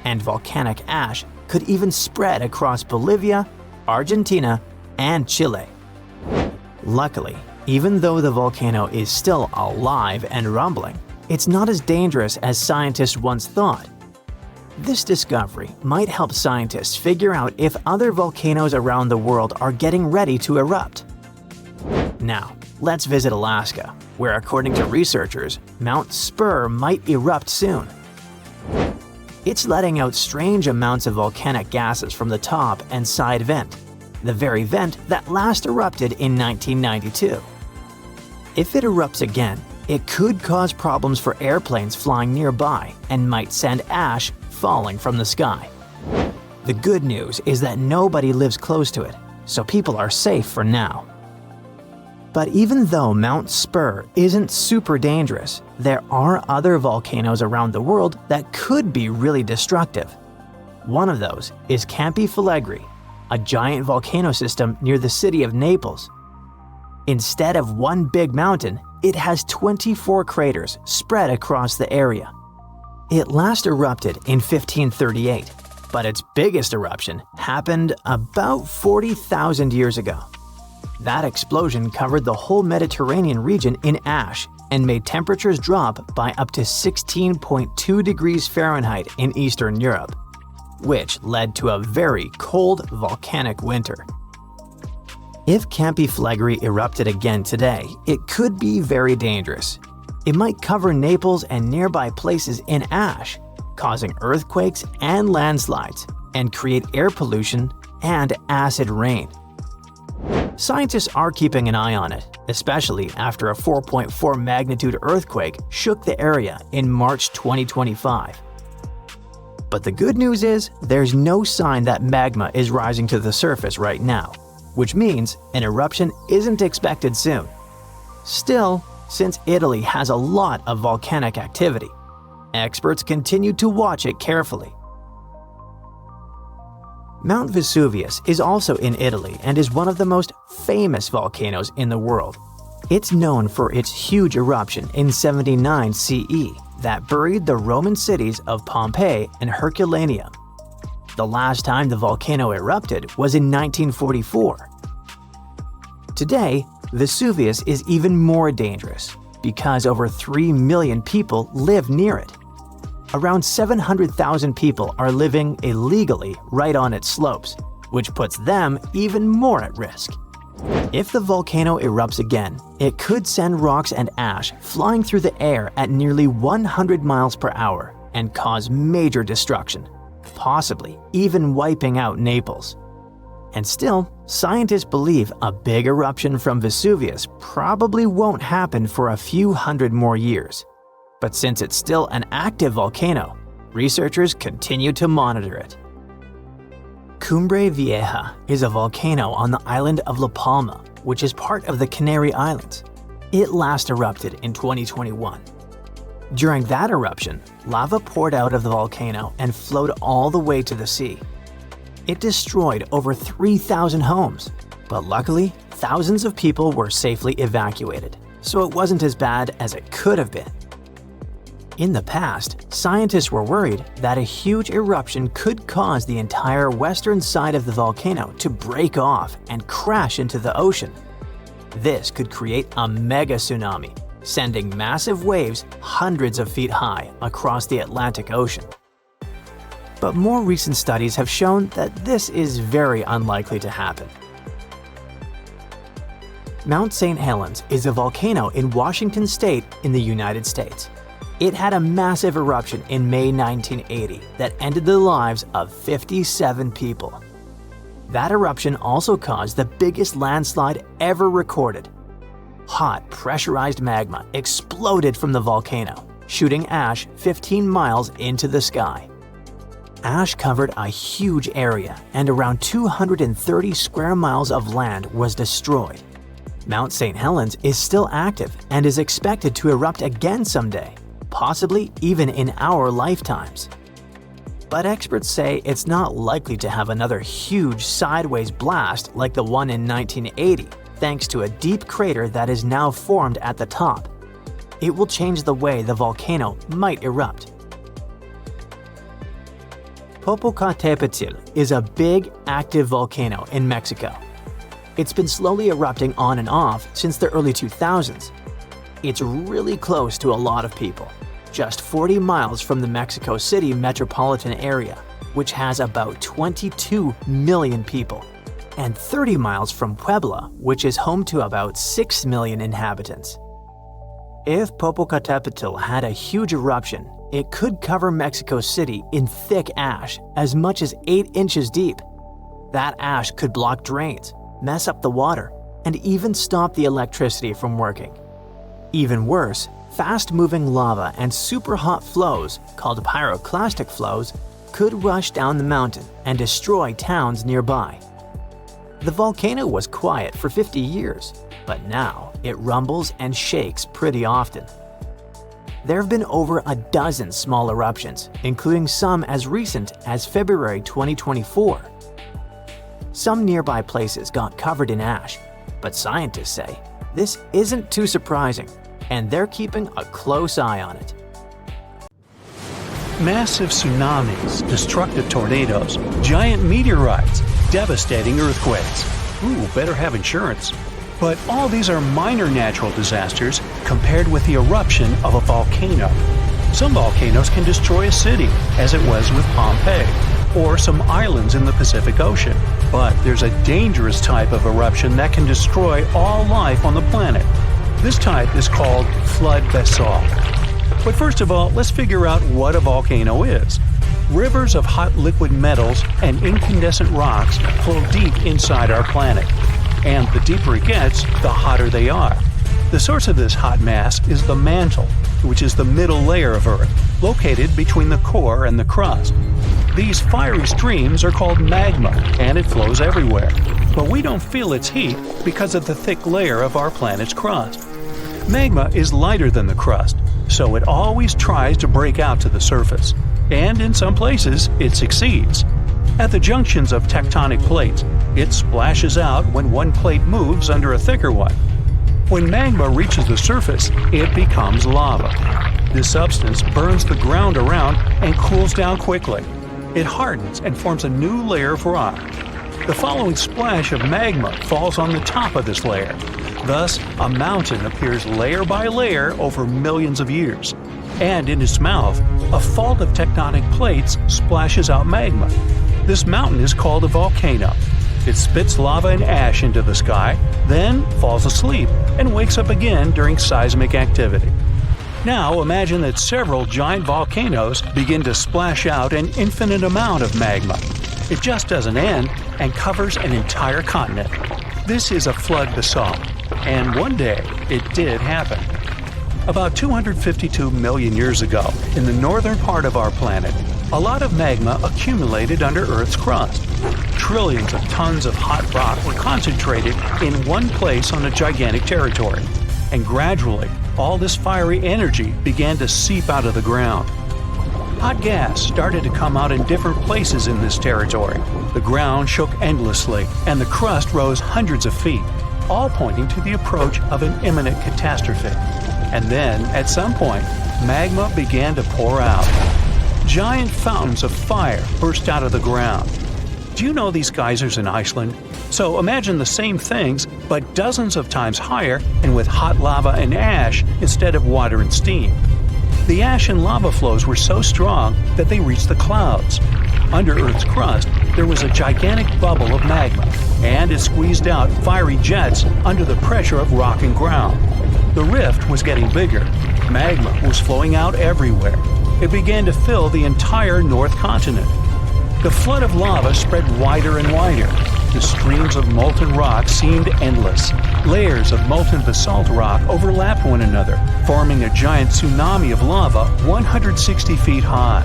and volcanic ash could even spread across Bolivia, Argentina, and Chile. Luckily, even though the volcano is still alive and rumbling, it's not as dangerous as scientists once thought. This discovery might help scientists figure out if other volcanoes around the world are getting ready to erupt. Now, let's visit Alaska, where according to researchers, Mount Spur might erupt soon. It's letting out strange amounts of volcanic gases from the top and side vent, the very vent that last erupted in 1992. If it erupts again, it could cause problems for airplanes flying nearby and might send ash falling from the sky. The good news is that nobody lives close to it, so people are safe for now. But even though Mount Spur isn't super dangerous, there are other volcanoes around the world that could be really destructive. One of those is Campi Flegrei, a giant volcano system near the city of Naples. Instead of one big mountain, it has 24 craters spread across the area. It last erupted in 1538, but its biggest eruption happened about 40,000 years ago. That explosion covered the whole Mediterranean region in ash and made temperatures drop by up to 16.2 degrees Fahrenheit in Eastern Europe, which led to a very cold volcanic winter. If Campi Flegrei erupted again today, it could be very dangerous. It might cover Naples and nearby places in ash, causing earthquakes and landslides, and create air pollution and acid rain. Scientists are keeping an eye on it, especially after a 4.4 magnitude earthquake shook the area in March 2025. But the good news is, there's no sign that magma is rising to the surface right now, which means an eruption isn't expected soon. Still, since Italy has a lot of volcanic activity, experts continue to watch it carefully. Mount Vesuvius is also in Italy and is one of the most famous volcanoes in the world. It's known for its huge eruption in 79 CE that buried the Roman cities of Pompeii and Herculaneum. The last time the volcano erupted was in 1944. Today, Vesuvius is even more dangerous because over 3 million people live near it. Around 700,000 people are living illegally right on its slopes, which puts them even more at risk. If the volcano erupts again, it could send rocks and ash flying through the air at nearly 100 miles per hour and cause major destruction, possibly even wiping out Naples. And still, scientists believe a big eruption from Vesuvius probably won't happen for a few hundred more years. But since it's still an active volcano, researchers continue to monitor it. Cumbre Vieja is a volcano on the island of La Palma, which is part of the Canary Islands. It last erupted in 2021. During that eruption, lava poured out of the volcano and flowed all the way to the sea. It destroyed over 3,000 homes, but luckily, thousands of people were safely evacuated, so it wasn't as bad as it could have been. In the past, scientists were worried that a huge eruption could cause the entire western side of the volcano to break off and crash into the ocean. This could create a mega tsunami, sending massive waves hundreds of feet high across the Atlantic Ocean. But more recent studies have shown that this is very unlikely to happen. Mount St. Helens is a volcano in Washington State in the United States. It had a massive eruption in May 1980 that ended the lives of 57 people. That eruption also caused the biggest landslide ever recorded. Hot, pressurized magma exploded from the volcano, shooting ash 15 miles into the sky. Ash covered a huge area, and around 230 square miles of land was destroyed. Mount St. Helens is still active and is expected to erupt again someday, possibly even in our lifetimes. But experts say it's not likely to have another huge sideways blast like the one in 1980, thanks to a deep crater that is now formed at the top. It will change the way the volcano might erupt. Popocatépetl is a big, active volcano in Mexico. It's been slowly erupting on and off since the early 2000s. It's really close to a lot of people, just 40 miles from the Mexico City metropolitan area, which has about 22 million people, and 30 miles from Puebla, which is home to about 6 million inhabitants. If Popocatépetl had a huge eruption, it could cover Mexico City in thick ash as much as 8 inches deep. That ash could block drains, mess up the water, and even stop the electricity from working. Even worse, fast-moving lava and super hot flows, called pyroclastic flows, could rush down the mountain and destroy towns nearby. The volcano was quiet for 50 years, but now it rumbles and shakes pretty often. There have been over a dozen small eruptions, including some as recent as February 2024. Some nearby places got covered in ash, but scientists say this isn't too surprising, and they're keeping a close eye on it. Massive tsunamis, destructive tornadoes, giant meteorites, devastating earthquakes. Ooh, better have insurance. But all these are minor natural disasters compared with the eruption of a volcano. Some volcanoes can destroy a city, as it was with Pompeii, or some islands in the Pacific Ocean. But there's a dangerous type of eruption that can destroy all life on the planet. This type is called flood basalt. But first of all, let's figure out what a volcano is. Rivers of hot liquid metals and incandescent rocks flow deep inside our planet. And the deeper it gets, the hotter they are. The source of this hot mass is the mantle, which is the middle layer of Earth, located between the core and the crust. These fiery streams are called magma, and it flows everywhere. But we don't feel its heat because of the thick layer of our planet's crust. Magma is lighter than the crust, so it always tries to break out to the surface. And in some places, it succeeds. At the junctions of tectonic plates, it splashes out when one plate moves under a thicker one. When magma reaches the surface, it becomes lava. This substance burns the ground around and cools down quickly. It hardens and forms a new layer of rock. The following splash of magma falls on the top of this layer. Thus, a mountain appears layer by layer over millions of years. And in its mouth, a fault of tectonic plates splashes out magma. This mountain is called a volcano. It spits lava and ash into the sky, then falls asleep and wakes up again during seismic activity. Now imagine that several giant volcanoes begin to splash out an infinite amount of magma. It just doesn't end and covers an entire continent. This is a flood basalt, and one day it did happen. About 252 million years ago, in the northern part of our planet, a lot of magma accumulated under Earth's crust. Trillions of tons of hot rock were concentrated in one place on a gigantic territory. And gradually, all this fiery energy began to seep out of the ground. Hot gas started to come out in different places in this territory. The ground shook endlessly, and the crust rose hundreds of feet, all pointing to the approach of an imminent catastrophe. And then, at some point, magma began to pour out. Giant fountains of fire burst out of the ground. Do you know these geysers in Iceland? So imagine the same things, but dozens of times higher and with hot lava and ash instead of water and steam. The ash and lava flows were so strong that they reached the clouds. Under Earth's crust, there was a gigantic bubble of magma, and it squeezed out fiery jets under the pressure of rock and ground. The rift was getting bigger. Magma was flowing out everywhere. It began to fill the entire North Continent. The flood of lava spread wider and wider. The streams of molten rock seemed endless. Layers of molten basalt rock overlapped one another, forming a giant tsunami of lava 160 feet high.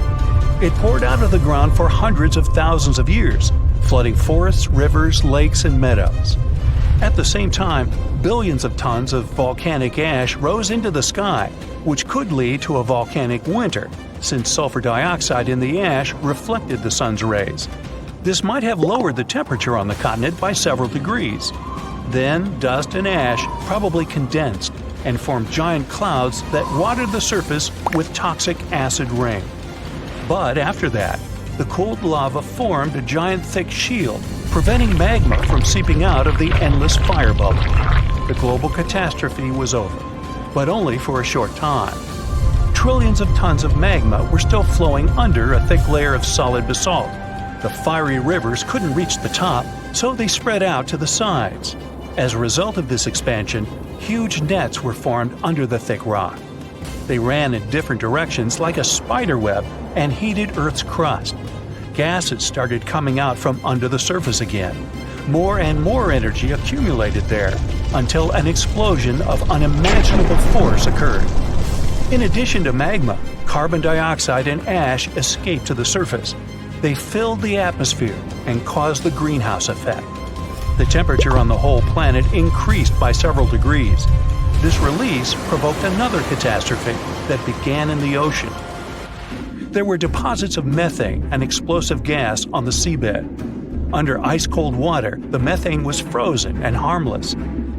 It poured out of the ground for hundreds of thousands of years, flooding forests, rivers, lakes, and meadows. At the same time, billions of tons of volcanic ash rose into the sky, which could lead to a volcanic winter, since sulfur dioxide in the ash reflected the sun's rays. This might have lowered the temperature on the continent by several degrees. Then, dust and ash probably condensed and formed giant clouds that watered the surface with toxic acid rain. But after that, the cooled lava formed a giant thick shield, preventing magma from seeping out of the endless fire bubble. The global catastrophe was over, but only for a short time. Trillions of tons of magma were still flowing under a thick layer of solid basalt. The fiery rivers couldn't reach the top, so they spread out to the sides. As a result of this expansion, huge nets were formed under the thick rock. They ran in different directions like a spider web and heated Earth's crust. Gases started coming out from under the surface again. More and more energy accumulated there until an explosion of unimaginable force occurred. In addition to magma, carbon dioxide and ash escaped to the surface. They filled the atmosphere and caused the greenhouse effect. The temperature on the whole planet increased by several degrees. This release provoked another catastrophe that began in the ocean. There were deposits of methane, an explosive gas, on the seabed. Under ice-cold water, the methane was frozen and harmless.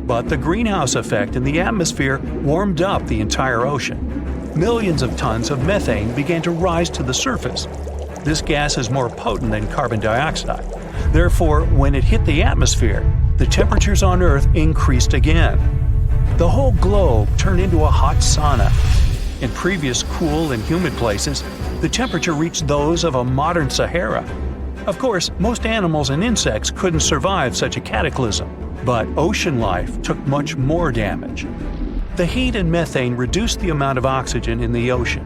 But the greenhouse effect in the atmosphere warmed up the entire ocean. Millions of tons of methane began to rise to the surface. This gas is more potent than carbon dioxide. Therefore, when it hit the atmosphere, the temperatures on Earth increased again. The whole globe turned into a hot sauna. In previous cool and humid places, the temperature reached those of a modern Sahara. Of course, most animals and insects couldn't survive such a cataclysm, but ocean life took much more damage. The heat and methane reduced the amount of oxygen in the ocean.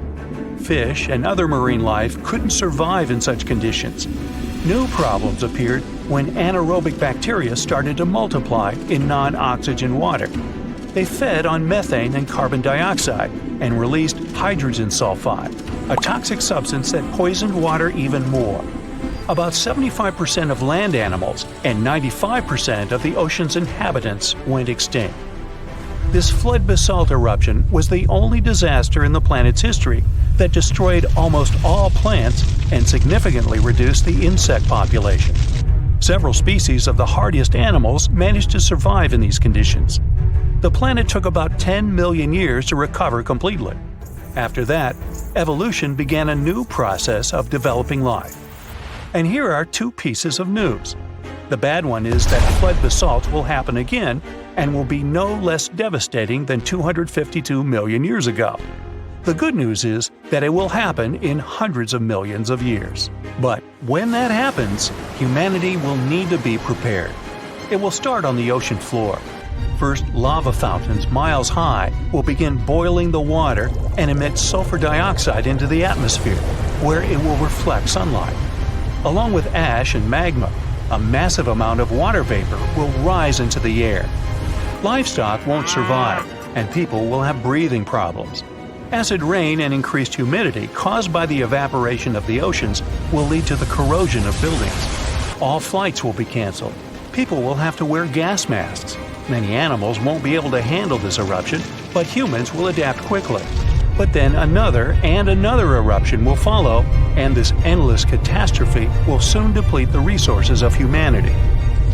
Fish and other marine life couldn't survive in such conditions. New problems appeared when anaerobic bacteria started to multiply in non-oxygen water. They fed on methane and carbon dioxide and released hydrogen sulfide, a toxic substance that poisoned water even more. About 75% of land animals and 95% of the ocean's inhabitants went extinct. This flood basalt eruption was the only disaster in the planet's history that destroyed almost all plants and significantly reduced the insect population. Several species of the hardiest animals managed to survive in these conditions. The planet took about 10 million years to recover completely. After that, evolution began a new process of developing life. And here are two pieces of news. The bad one is that flood basalt will happen again and will be no less devastating than 252 million years ago. The good news is that it will happen in hundreds of millions of years. But when that happens, humanity will need to be prepared. It will start on the ocean floor. First, lava fountains miles high will begin boiling the water and emit sulfur dioxide into the atmosphere, where it will reflect sunlight. Along with ash and magma, a massive amount of water vapor will rise into the air. Livestock won't survive, and people will have breathing problems. Acid rain and increased humidity caused by the evaporation of the oceans will lead to the corrosion of buildings. All flights will be canceled. People will have to wear gas masks. Many animals won't be able to handle this eruption, but humans will adapt quickly. But then another and another eruption will follow, and this endless catastrophe will soon deplete the resources of humanity.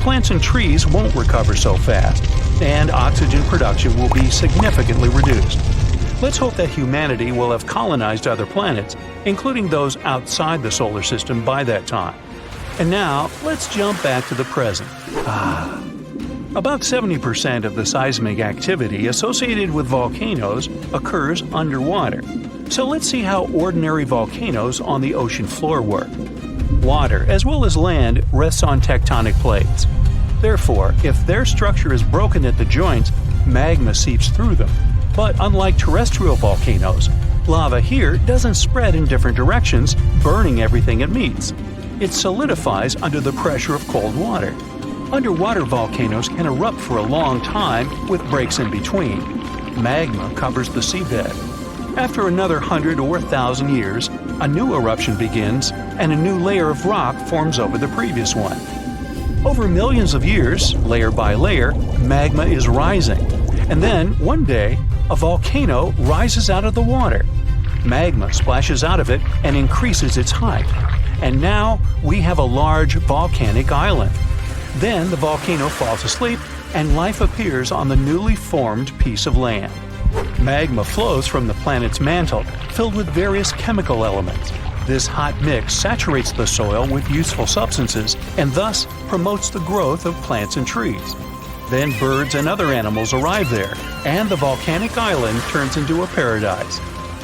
Plants and trees won't recover so fast, and oxygen production will be significantly reduced. Let's hope that humanity will have colonized other planets, including those outside the solar system by that time. And now, let's jump back to the present. About 70% of the seismic activity associated with volcanoes occurs underwater. So let's see how ordinary volcanoes on the ocean floor work. Water, as well as land, rests on tectonic plates. Therefore, if their structure is broken at the joints, magma seeps through them. But unlike terrestrial volcanoes, lava here doesn't spread in different directions, burning everything it meets. It solidifies under the pressure of cold water. Underwater volcanoes can erupt for a long time with breaks in between. Magma covers the seabed. After another 100 or 1,000 years, a new eruption begins and a new layer of rock forms over the previous one. Over millions of years, layer by layer, magma is rising. And then, one day, a volcano rises out of the water. Magma splashes out of it and increases its height. And now we have a large volcanic island. Then the volcano falls asleep and life appears on the newly formed piece of land. Magma flows from the planet's mantle, filled with various chemical elements. This hot mix saturates the soil with useful substances and thus promotes the growth of plants and trees. Then birds and other animals arrive there, and the volcanic island turns into a paradise.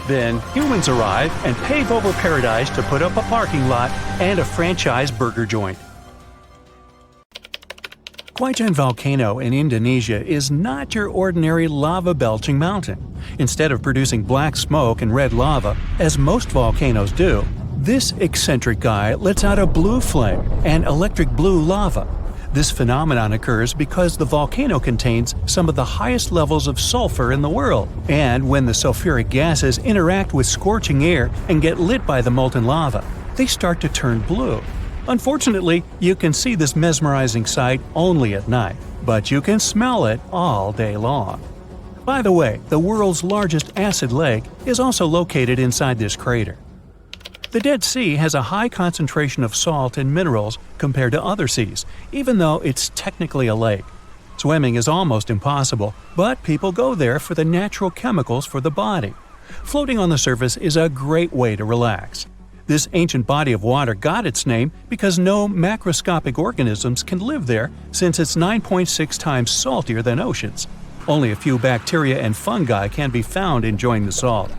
Then humans arrive and pave over paradise to put up a parking lot and a franchise burger joint. Awakens volcano in Indonesia is not your ordinary lava-belching mountain. Instead of producing black smoke and red lava, as most volcanoes do, this eccentric guy lets out a blue flame and electric blue lava. This phenomenon occurs because the volcano contains some of the highest levels of sulfur in the world, and when the sulfuric gases interact with scorching air and get lit by the molten lava, they start to turn blue. Unfortunately, you can see this mesmerizing sight only at night, but you can smell it all day long. By the way, the world's largest acid lake is also located inside this crater. The Dead Sea has a high concentration of salt and minerals compared to other seas, even though it's technically a lake. Swimming is almost impossible, but people go there for the natural chemicals for the body. Floating on the surface is a great way to relax. This ancient body of water got its name because no macroscopic organisms can live there since it's 9.6 times saltier than oceans. Only a few bacteria and fungi can be found enjoying the salt.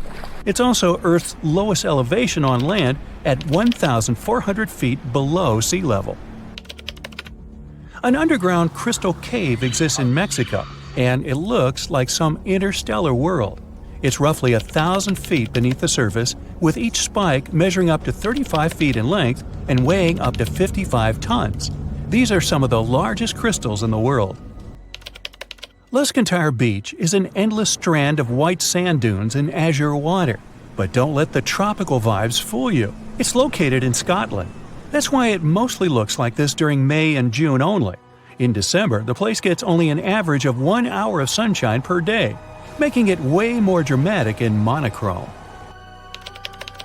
It's also Earth's lowest elevation on land at 1,400 feet below sea level. An underground crystal cave exists in Mexico, and it looks like some interstellar world. It's roughly 1,000 feet beneath the surface, with each spike measuring up to 35 feet in length and weighing up to 55 tons. These are some of the largest crystals in the world. Luscantire Beach is an endless strand of white sand dunes and azure water. But don't let the tropical vibes fool you. It's located in Scotland. That's why it mostly looks like this during May and June only. In December, the place gets only an average of 1 hour of sunshine per day, making it way more dramatic and monochrome.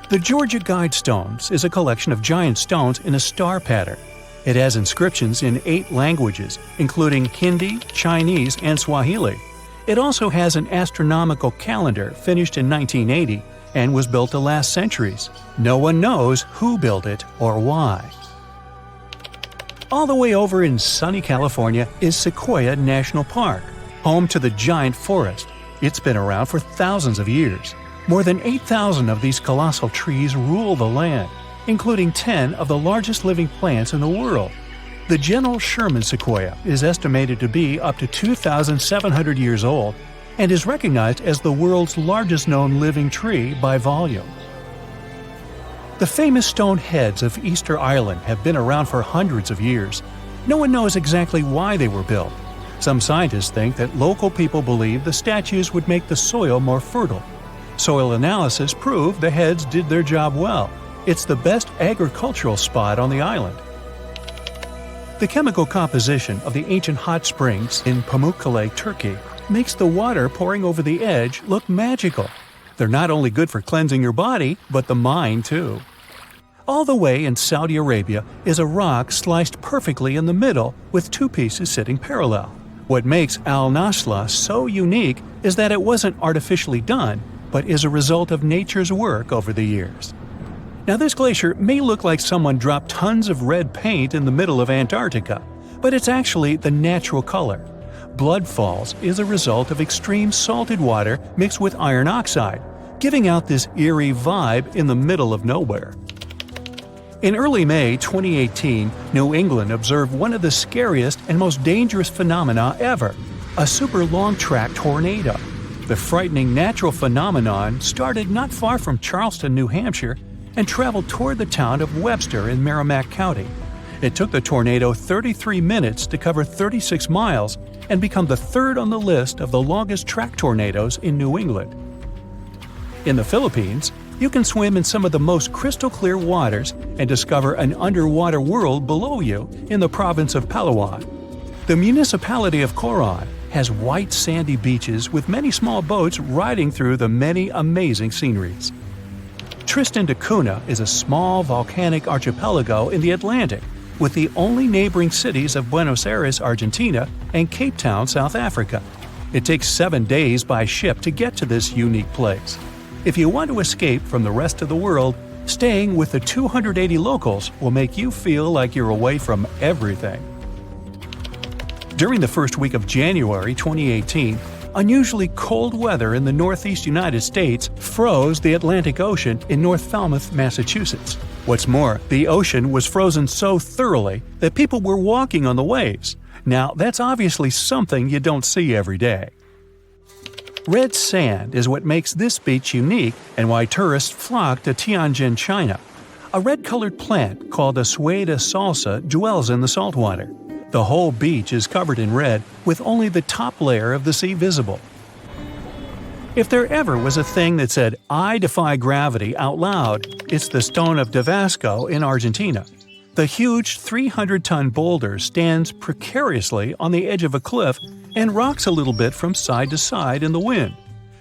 The Georgia Guidestones is a collection of giant stones in a star pattern. It has inscriptions in 8 languages, including Hindi, Chinese, and Swahili. It also has an astronomical calendar finished in 1980 and was built to last centuries. No one knows who built it or why. All the way over in sunny California is Sequoia National Park, home to the giant forest. It's been around for thousands of years. More than 8,000 of these colossal trees rule the land, including 10 of the largest living plants in the world. The General Sherman sequoia is estimated to be up to 2,700 years old and is recognized as the world's largest known living tree by volume. The famous stone heads of Easter Island have been around for hundreds of years. No one knows exactly why they were built. Some scientists think that local people believe the statues would make the soil more fertile. Soil analysis proved the heads did their job well. It's the best agricultural spot on the island. The chemical composition of the ancient hot springs in Pamukkale, Turkey, makes the water pouring over the edge look magical. They're not only good for cleansing your body, but the mind too. All the way in Saudi Arabia is a rock sliced perfectly in the middle with 2 pieces sitting parallel. What makes Al Nasla so unique is that it wasn't artificially done, but is a result of nature's work over the years. Now, this glacier may look like someone dropped tons of red paint in the middle of Antarctica, but it's actually the natural color. Blood falls is a result of extreme salted water mixed with iron oxide, giving out this eerie vibe in the middle of nowhere. In early May 2018, New England observed one of the scariest and most dangerous phenomena ever, a super long-track tornado. The frightening natural phenomenon started not far from Charleston, New Hampshire, and traveled toward the town of Webster in Merrimack County. It took the tornado 33 minutes to cover 36 miles and become the third on the list of the longest track tornadoes in New England. In the Philippines, you can swim in some of the most crystal-clear waters and discover an underwater world below you in the province of Palawan. The municipality of Coron has white sandy beaches with many small boats riding through the many amazing sceneries. Tristan da Cunha is a small volcanic archipelago in the Atlantic, with the only neighboring cities of Buenos Aires, Argentina, and Cape Town, South Africa. It takes 7 days by ship to get to this unique place. If you want to escape from the rest of the world, staying with the 280 locals will make you feel like you're away from everything. During the first week of January 2018, unusually cold weather in the northeast United States froze the Atlantic Ocean in North Falmouth, Massachusetts. What's more, the ocean was frozen so thoroughly that people were walking on the waves. Now, that's obviously something you don't see every day. Red sand is what makes this beach unique and why tourists flock to Tianjin, China. A red-colored plant called a Sueda salsa dwells in the saltwater. The whole beach is covered in red, with only the top layer of the sea visible. If there ever was a thing that said, "I defy gravity" out loud, it's the stone of Tabasco in Argentina. The huge 300-ton boulder stands precariously on the edge of a cliff and rocks a little bit from side to side in the wind.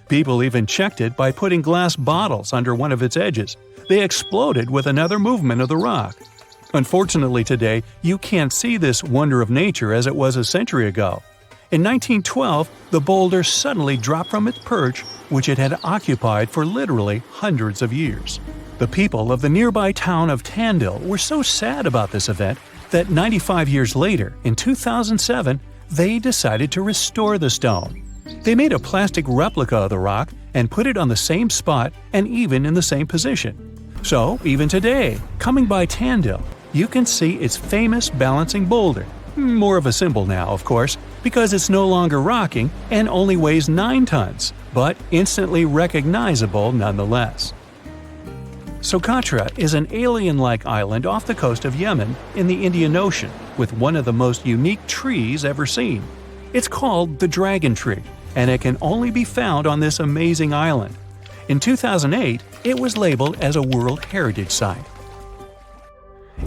People even checked it by putting glass bottles under one of its edges. They exploded with another movement of the rock. Unfortunately today, you can't see this wonder of nature as it was a century ago. In 1912, the boulder suddenly dropped from its perch, which it had occupied for literally hundreds of years. The people of the nearby town of Tandil were so sad about this event that 95 years later, in 2007, they decided to restore the stone. They made a plastic replica of the rock and put it on the same spot and even in the same position. So, even today, coming by Tandil, you can see its famous balancing boulder. More of a symbol now, of course, because it's no longer rocking and only weighs 9 tons, but instantly recognizable nonetheless. Socotra is an alien-like island off the coast of Yemen in the Indian Ocean with one of the most unique trees ever seen. It's called the dragon tree, and it can only be found on this amazing island. In 2008, it was labeled as a World Heritage Site.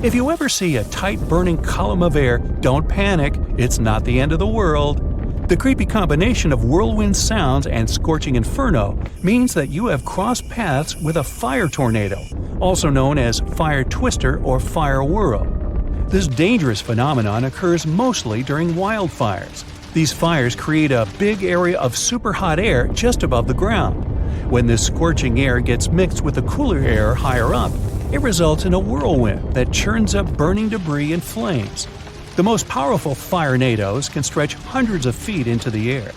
If you ever see a tight burning column of air, don't panic, it's not the end of the world. The creepy combination of whirlwind sounds and scorching inferno means that you have crossed paths with a fire tornado, also known as fire twister or fire whirl. This dangerous phenomenon occurs mostly during wildfires. These fires create a big area of super hot air just above the ground. When this scorching air gets mixed with the cooler air higher up, it results in a whirlwind that churns up burning debris and flames. The most powerful firenadoes can stretch hundreds of feet into the air.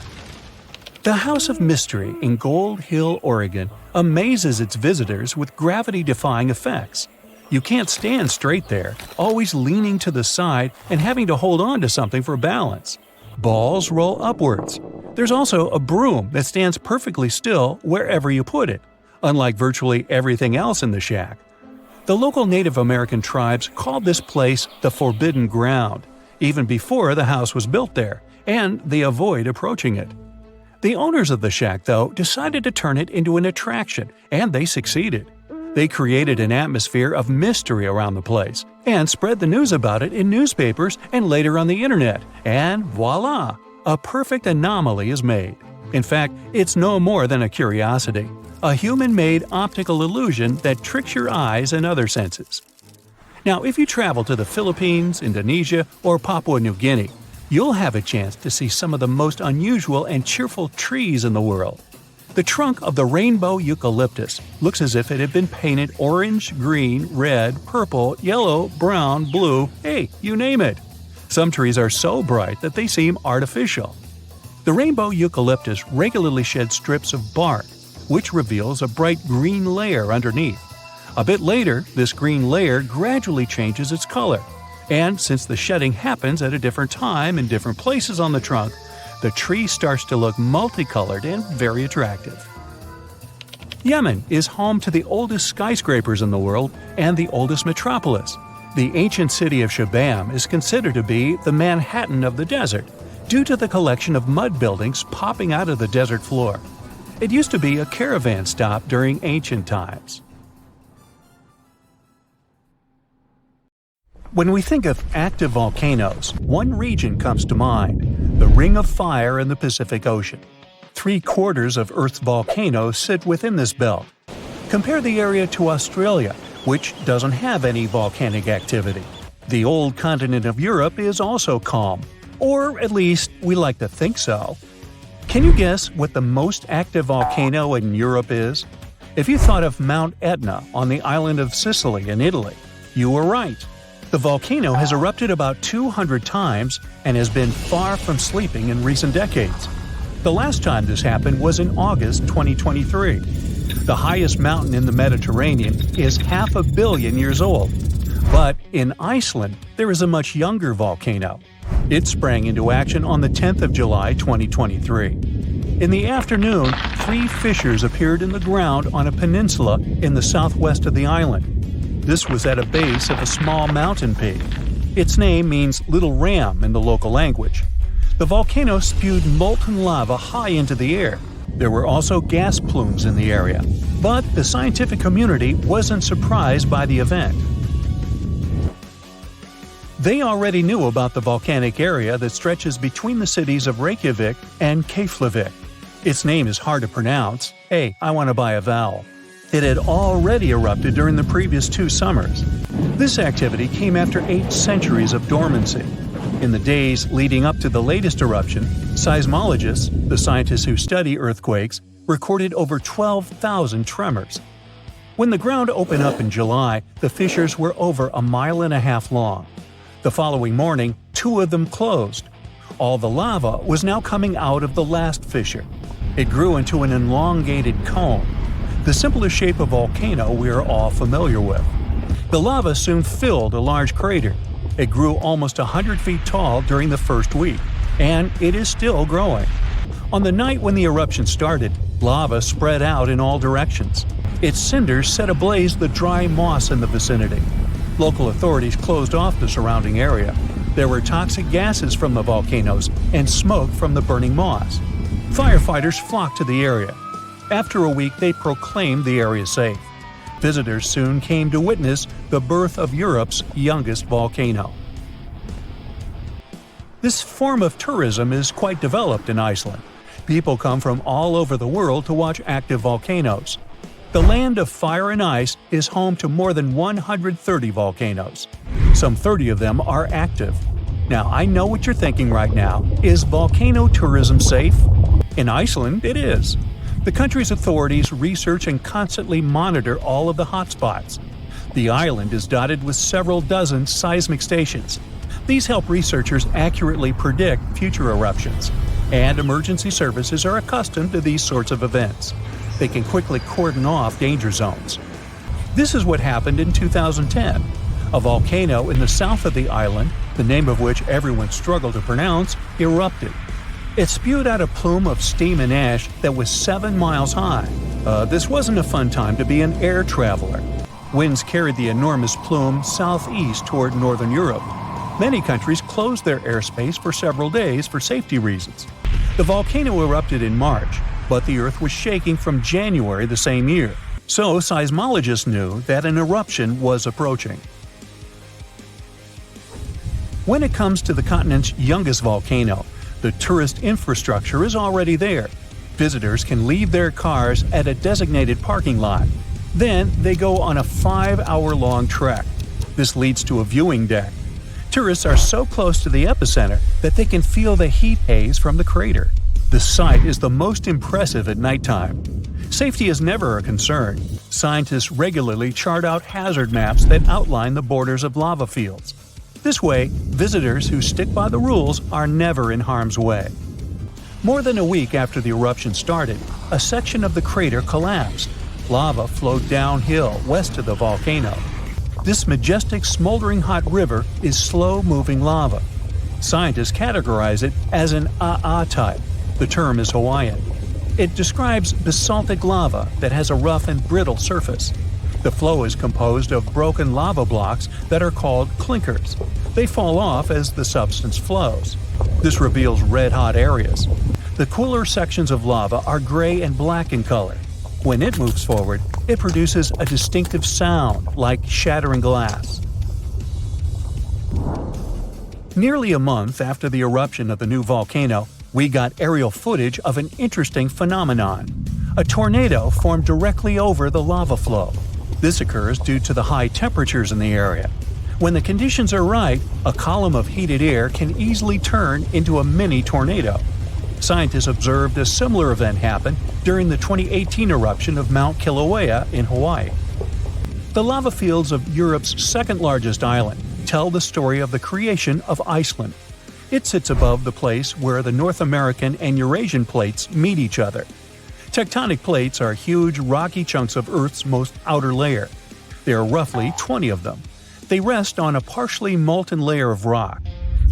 The House of Mystery in Gold Hill, Oregon, amazes its visitors with gravity-defying effects. You can't stand straight there, always leaning to the side and having to hold on to something for balance. Balls roll upwards. There's also a broom that stands perfectly still wherever you put it, unlike virtually everything else in the shack. The local Native American tribes called this place the Forbidden Ground, even before the house was built there, and they avoid approaching it. The owners of the shack, though, decided to turn it into an attraction, and they succeeded. They created an atmosphere of mystery around the place, and spread the news about it in newspapers and later on the internet, and voila! A perfect anomaly is made. In fact, it's no more than a curiosity. A human-made optical illusion that tricks your eyes and other senses. Now, if you travel to the Philippines, Indonesia, or Papua New Guinea, you'll have a chance to see some of the most unusual and cheerful trees in the world. The trunk of the rainbow eucalyptus looks as if it had been painted orange, green, red, purple, yellow, brown, blue, hey, you name it. Some trees are so bright that they seem artificial. The rainbow eucalyptus regularly sheds strips of bark, which reveals a bright green layer underneath. A bit later, this green layer gradually changes its color, and since the shedding happens at a different time in different places on the trunk, the tree starts to look multicolored and very attractive. Yemen is home to the oldest skyscrapers in the world and the oldest metropolis. The ancient city of Shabam is considered to be the Manhattan of the desert, due to the collection of mud buildings popping out of the desert floor. It used to be a caravan stop during ancient times. When we think of active volcanoes, one region comes to mind: the Ring of Fire in the Pacific Ocean. 3/4 of Earth's volcanoes sit within this belt. Compare the area to Australia, which doesn't have any volcanic activity. The old continent of Europe is also calm, or at least we like to think so. Can you guess what the most active volcano in Europe is? If you thought of Mount Etna on the island of Sicily in Italy, you were right. The volcano has erupted about 200 times and has been far from sleeping in recent decades. The last time this happened was in August 2023. The highest mountain in the Mediterranean is 500 million years old. But in Iceland, there is a much younger volcano. It sprang into action on the 10th of July 2023. In the afternoon, 3 fissures appeared in the ground on a peninsula in the southwest of the island. This was at a base of a small mountain peak. Its name means Little Ram in the local language. The volcano spewed molten lava high into the air. There were also gas plumes in the area. But the scientific community wasn't surprised by the event. They already knew about the volcanic area that stretches between the cities of Reykjavik and Keflavik. Its name is hard to pronounce. Hey, I want to buy a vowel. It had already erupted during the previous 2 summers. This activity came after 8 centuries of dormancy. In the days leading up to the latest eruption, seismologists, the scientists who study earthquakes, recorded over 12,000 tremors. When the ground opened up in July, the fissures were over 1.5 miles long. The following morning, 2 of them closed. All the lava was now coming out of the last fissure. It grew into an elongated cone, the simplest shape of volcano we are all familiar with. The lava soon filled a large crater. It grew almost 100 feet tall during the first week, and it is still growing. On the night when the eruption started, lava spread out in all directions. Its cinders set ablaze the dry moss in the vicinity. Local authorities closed off the surrounding area. There were toxic gases from the volcanoes and smoke from the burning moss. Firefighters flocked to the area. After a week, they proclaimed the area safe. Visitors soon came to witness the birth of Europe's youngest volcano. This form of tourism is quite developed in Iceland. People come from all over the world to watch active volcanoes. The land of fire and ice is home to more than 130 volcanoes. Some 30 of them are active. Now, I know what you're thinking right now. Is volcano tourism safe? In Iceland, it is. The country's authorities research and constantly monitor all of the hotspots. The island is dotted with several dozen seismic stations. These help researchers accurately predict future eruptions, and emergency services are accustomed to these sorts of events. They can quickly cordon off danger zones. This is what happened in 2010. A volcano in the south of the island, the name of which everyone struggled to pronounce, erupted. It spewed out a plume of steam and ash that was 7 miles high. This wasn't a fun time to be an air traveler. Winds carried the enormous plume southeast toward northern Europe. Many countries closed their airspace for several days for safety reasons. The volcano erupted in March, but the Earth was shaking from January the same year, so seismologists knew that an eruption was approaching. When it comes to the continent's youngest volcano, the tourist infrastructure is already there. Visitors can leave their cars at a designated parking lot. Then they go on a 5-hour-long trek. This leads to a viewing deck. Tourists are so close to the epicenter that they can feel the heat haze from the crater. The sight is the most impressive at nighttime. Safety is never a concern. Scientists regularly chart out hazard maps that outline the borders of lava fields. This way, visitors who stick by the rules are never in harm's way. More than a week after the eruption started, a section of the crater collapsed. Lava flowed downhill west of the volcano. This majestic smoldering hot river is slow-moving lava. Scientists categorize it as an AA type. The term is Hawaiian. It describes basaltic lava that has a rough and brittle surface. The flow is composed of broken lava blocks that are called clinkers. They fall off as the substance flows. This reveals red-hot areas. The cooler sections of lava are gray and black in color. When it moves forward, it produces a distinctive sound like shattering glass. Nearly a month after the eruption of the new volcano, we got aerial footage of an interesting phenomenon. A tornado formed directly over the lava flow. This occurs due to the high temperatures in the area. When the conditions are right, a column of heated air can easily turn into a mini tornado. Scientists observed a similar event happen during the 2018 eruption of Mount Kilauea in Hawaii. The lava fields of Europe's second-largest island tell the story of the creation of Iceland. It sits above the place where the North American and Eurasian plates meet each other. Tectonic plates are huge, rocky chunks of Earth's most outer layer. There are roughly 20 of them. They rest on a partially molten layer of rock.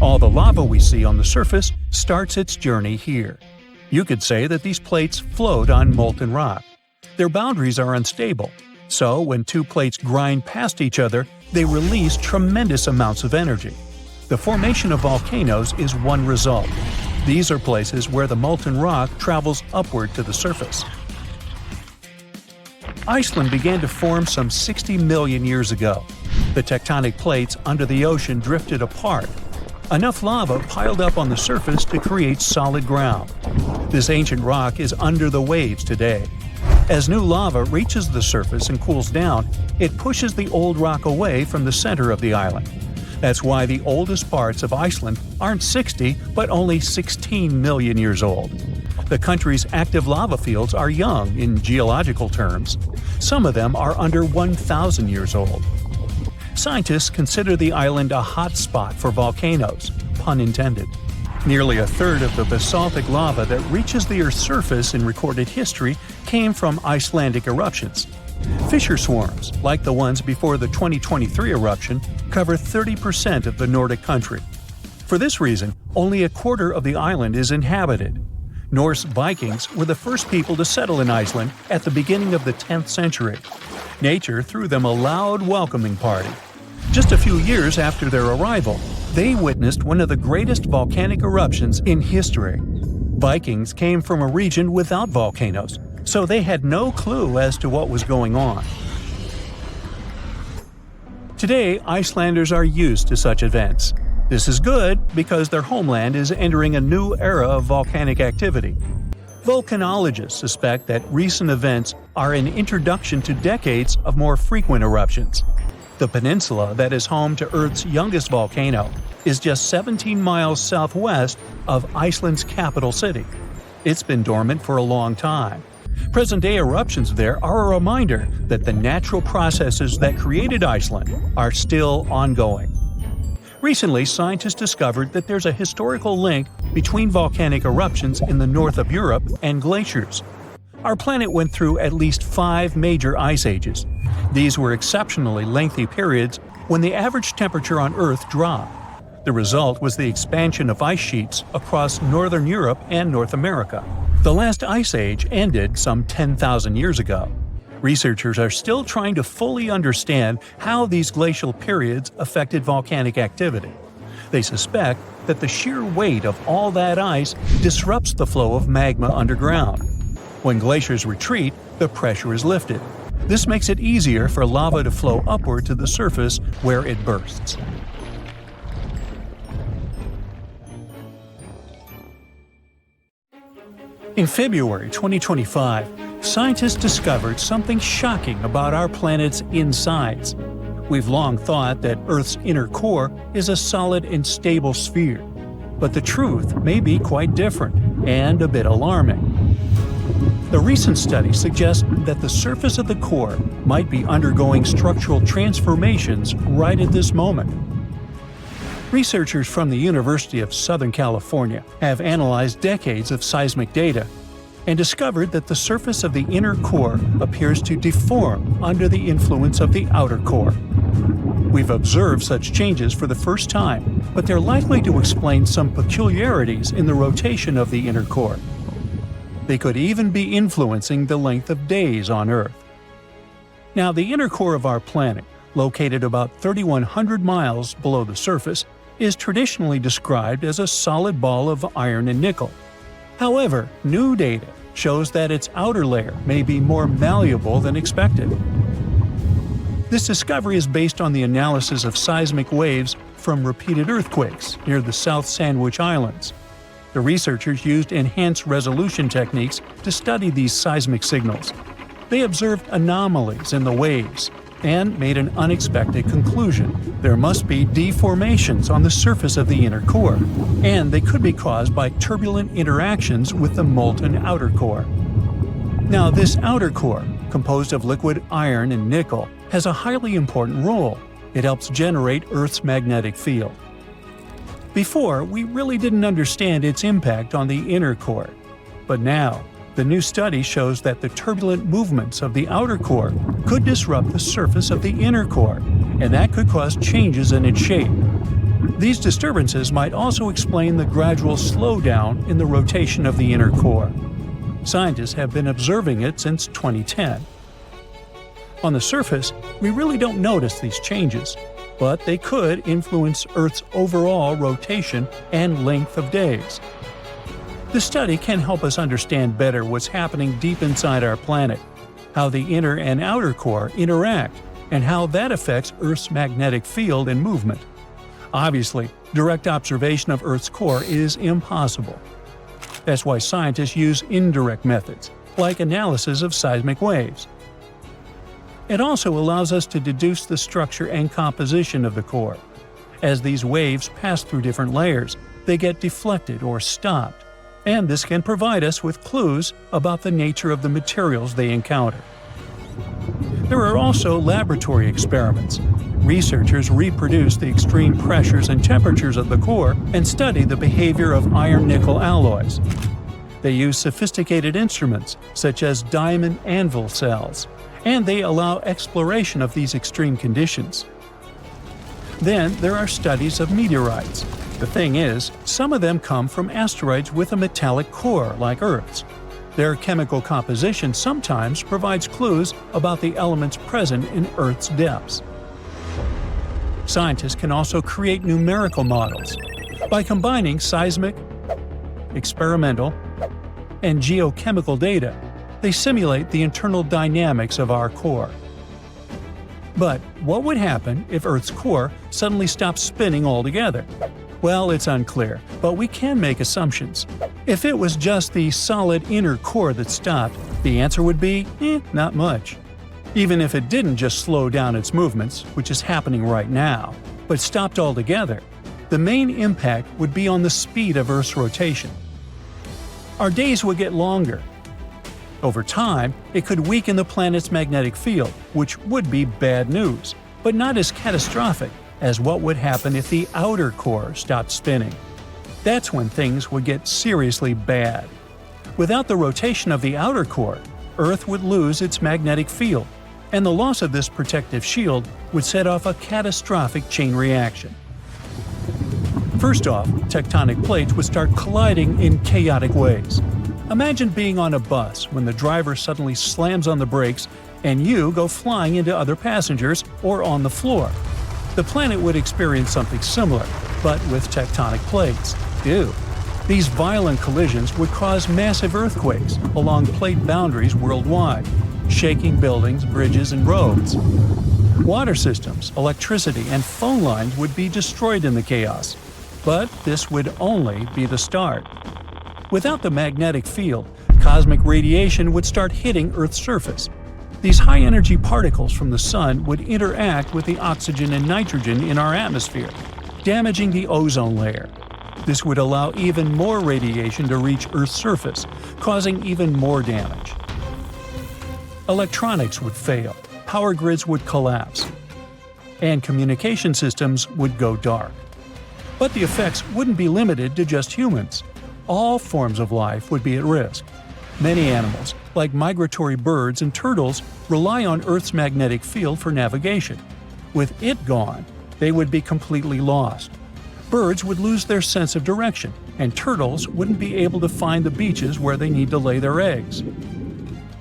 All the lava we see on the surface starts its journey here. You could say that these plates float on molten rock. Their boundaries are unstable, so when two plates grind past each other, they release tremendous amounts of energy. The formation of volcanoes is one result. These are places where the molten rock travels upward to the surface. Iceland began to form some 60 million years ago. The tectonic plates under the ocean drifted apart. Enough lava piled up on the surface to create solid ground. This ancient rock is under the waves today. As new lava reaches the surface and cools down, it pushes the old rock away from the center of the island. That's why the oldest parts of Iceland aren't 60, but only 16 million years old. The country's active lava fields are young in geological terms. Some of them are under 1,000 years old. Scientists consider the island a hot spot for volcanoes, pun intended. Nearly a third of the basaltic lava that reaches the Earth's surface in recorded history came from Icelandic eruptions. Fissure swarms, like the ones before the 2023 eruption, cover 30% of the Nordic country. For this reason, only a quarter of the island is inhabited. Norse Vikings were the first people to settle in Iceland at the beginning of the 10th century. Nature threw them a loud welcoming party. Just a few years after their arrival, they witnessed one of the greatest volcanic eruptions in history. Vikings came from a region without volcanoes, so they had no clue as to what was going on. Today, Icelanders are used to such events. This is good because their homeland is entering a new era of volcanic activity. Volcanologists suspect that recent events are an introduction to decades of more frequent eruptions. The peninsula that is home to Earth's youngest volcano is just 17 miles southwest of Iceland's capital city. It's been dormant for a long time. Present-day eruptions there are a reminder that the natural processes that created Iceland are still ongoing. Recently, scientists discovered that there's a historical link between volcanic eruptions in the north of Europe and glaciers. Our planet went through at least 5 major ice ages. These were exceptionally lengthy periods when the average temperature on Earth dropped. The result was the expansion of ice sheets across northern Europe and North America. The last ice age ended some 10,000 years ago. Researchers are still trying to fully understand how these glacial periods affected volcanic activity. They suspect that the sheer weight of all that ice disrupts the flow of magma underground. When glaciers retreat, the pressure is lifted. This makes it easier for lava to flow upward to the surface where it bursts. In February 2025, scientists discovered something shocking about our planet's insides. We've long thought that Earth's inner core is a solid and stable sphere. but the truth may be quite different and a bit alarming. The recent study suggests that the surface of the core might be undergoing structural transformations right at this moment. Researchers from the University of Southern California have analyzed decades of seismic data and discovered that the surface of the inner core appears to deform under the influence of the outer core. We've observed such changes for the first time, but they're likely to explain some peculiarities in the rotation of the inner core. They could even be influencing the length of days on Earth. Now, the inner core of our planet, located about 3,100 miles below the surface, is traditionally described as a solid ball of iron and nickel. However, new data shows that its outer layer may be more malleable than expected. This discovery is based on the analysis of seismic waves from repeated earthquakes near the South Sandwich Islands. The researchers used enhanced resolution techniques to study these seismic signals. They observed anomalies in the waves and made an unexpected conclusion. There must be deformations on the surface of the inner core, and they could be caused by turbulent interactions with the molten outer core. Now, this outer core, composed of liquid iron and nickel, has a highly important role. It helps generate Earth's magnetic field. Before, we really didn't understand its impact on the inner core. But now, the new study shows that the turbulent movements of the outer core could disrupt the surface of the inner core, and that could cause changes in its shape. These disturbances might also explain the gradual slowdown in the rotation of the inner core. Scientists have been observing it since 2010. On the surface, we really don't notice these changes, but they could influence Earth's overall rotation and length of days. The study can help us understand better what's happening deep inside our planet, how the inner and outer core interact, and how that affects Earth's magnetic field and movement. Obviously, direct observation of Earth's core is impossible. That's why scientists use indirect methods, like analysis of seismic waves. It also allows us to deduce the structure and composition of the core. As these waves pass through different layers, they get deflected or stopped, and this can provide us with clues about the nature of the materials they encounter. There are also laboratory experiments. Researchers reproduce the extreme pressures and temperatures of the core and study the behavior of iron-nickel alloys. They use sophisticated instruments, such as diamond anvil cells, and they allow exploration of these extreme conditions. Then there are studies of meteorites. The thing is, some of them come from asteroids with a metallic core like Earth's. Their chemical composition sometimes provides clues about the elements present in Earth's depths. Scientists can also create numerical models. By combining seismic, experimental, and geochemical data, they simulate the internal dynamics of our core. But what would happen if Earth's core suddenly stopped spinning altogether? Well, it's unclear, but we can make assumptions. If it was just the solid inner core that stopped, the answer would be, not much. Even if it didn't just slow down its movements, which is happening right now, but stopped altogether, the main impact would be on the speed of Earth's rotation. Our days would get longer. Over time, it could weaken the planet's magnetic field, which would be bad news, but not as catastrophic as what would happen if the outer core stopped spinning. That's when things would get seriously bad. Without the rotation of the outer core, Earth would lose its magnetic field, and the loss of this protective shield would set off a catastrophic chain reaction. First off, tectonic plates would start colliding in chaotic ways. Imagine being on a bus when the driver suddenly slams on the brakes and you go flying into other passengers or on the floor. The planet would experience something similar, but with tectonic plates. Ew. These violent collisions would cause massive earthquakes along plate boundaries worldwide, shaking buildings, bridges, and roads. Water systems, electricity, and phone lines would be destroyed in the chaos. But this would only be the start. Without the magnetic field, cosmic radiation would start hitting Earth's surface. These high-energy particles from the sun would interact with the oxygen and nitrogen in our atmosphere, damaging the ozone layer. This would allow even more radiation to reach Earth's surface, causing even more damage. Electronics would fail, power grids would collapse, and communication systems would go dark. But the effects wouldn't be limited to just humans. All forms of life would be at risk. Many animals, like migratory birds and turtles, rely on Earth's magnetic field for navigation. With it gone, they would be completely lost. Birds would lose their sense of direction, and turtles wouldn't be able to find the beaches where they need to lay their eggs.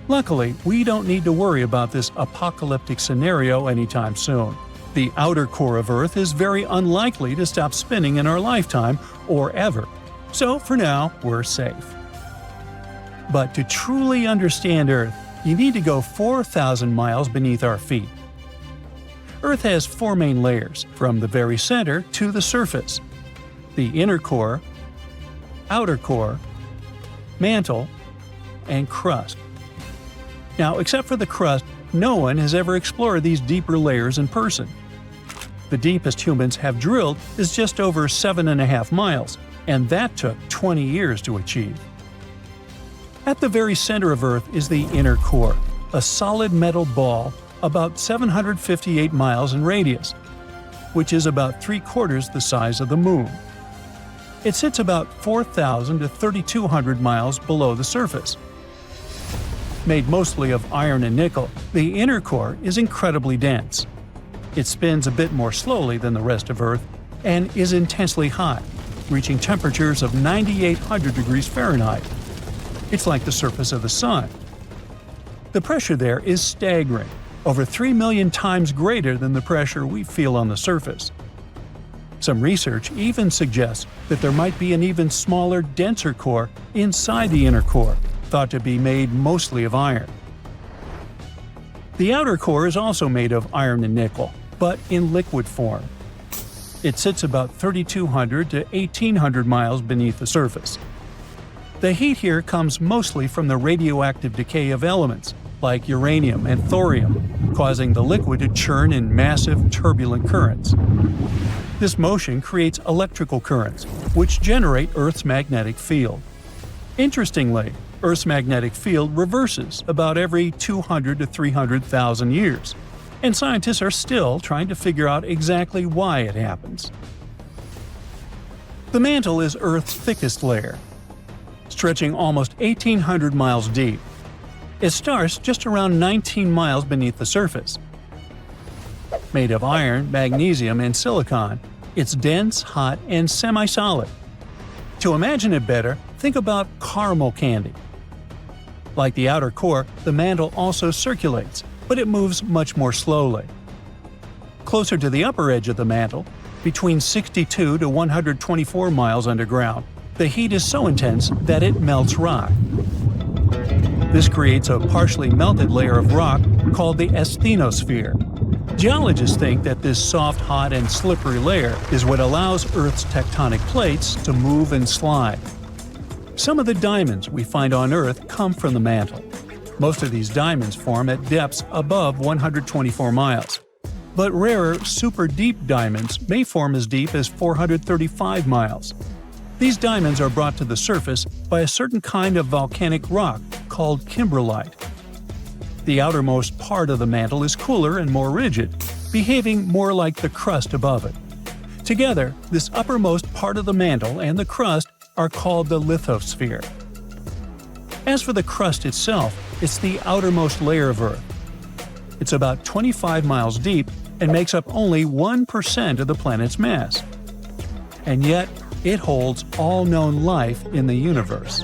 Luckily, we don't need to worry about this apocalyptic scenario anytime soon. The outer core of Earth is very unlikely to stop spinning in our lifetime or ever. So for now, we're safe. But to truly understand Earth, you need to go 4,000 miles beneath our feet. Earth has four main layers, from the very center to the surface: the inner core, outer core, mantle, and crust. Now, except for the crust, no one has ever explored these deeper layers in person. The deepest humans have drilled is just over 7.5 miles, and that took 20 years to achieve. At the very center of Earth is the inner core, a solid metal ball about 758 miles in radius, which is about 3/4 the size of the Moon. It sits about 4,000 to 3,200 miles below the surface. Made mostly of iron and nickel, the inner core is incredibly dense. It spins a bit more slowly than the rest of Earth and is intensely hot, reaching temperatures of 9,800 degrees Fahrenheit. It's like the surface of the Sun. The pressure there is staggering, over 3 million times greater than the pressure we feel on the surface. Some research even suggests that there might be an even smaller, denser core inside the inner core, thought to be made mostly of iron. The outer core is also made of iron and nickel, but in liquid form. It sits about 3,200 to 1,800 miles beneath the surface. The heat here comes mostly from the radioactive decay of elements, like uranium and thorium, causing the liquid to churn in massive, turbulent currents. This motion creates electrical currents, which generate Earth's magnetic field. Interestingly, Earth's magnetic field reverses about every 200 to 300,000 years, and scientists are still trying to figure out exactly why it happens. The mantle is Earth's thickest layer, stretching almost 1,800 miles deep. It starts just around 19 miles beneath the surface. Made of iron, magnesium, and silicon, it's dense, hot, and semi-solid. To imagine it better, think about caramel candy. Like the outer core, the mantle also circulates, but it moves much more slowly. Closer to the upper edge of the mantle, between 62 to 124 miles underground, the heat is so intense that it melts rock. This creates a partially melted layer of rock called the asthenosphere. Geologists think that this soft, hot, and slippery layer is what allows Earth's tectonic plates to move and slide. Some of the diamonds we find on Earth come from the mantle. Most of these diamonds form at depths above 124 miles. But rarer, super-deep diamonds may form as deep as 435 miles. These diamonds are brought to the surface by a certain kind of volcanic rock called kimberlite. The outermost part of the mantle is cooler and more rigid, behaving more like the crust above it. Together, this uppermost part of the mantle and the crust are called the lithosphere. As for the crust itself, it's the outermost layer of Earth. It's about 25 miles deep and makes up only 1% of the planet's mass. And yet, it holds all known life in the universe.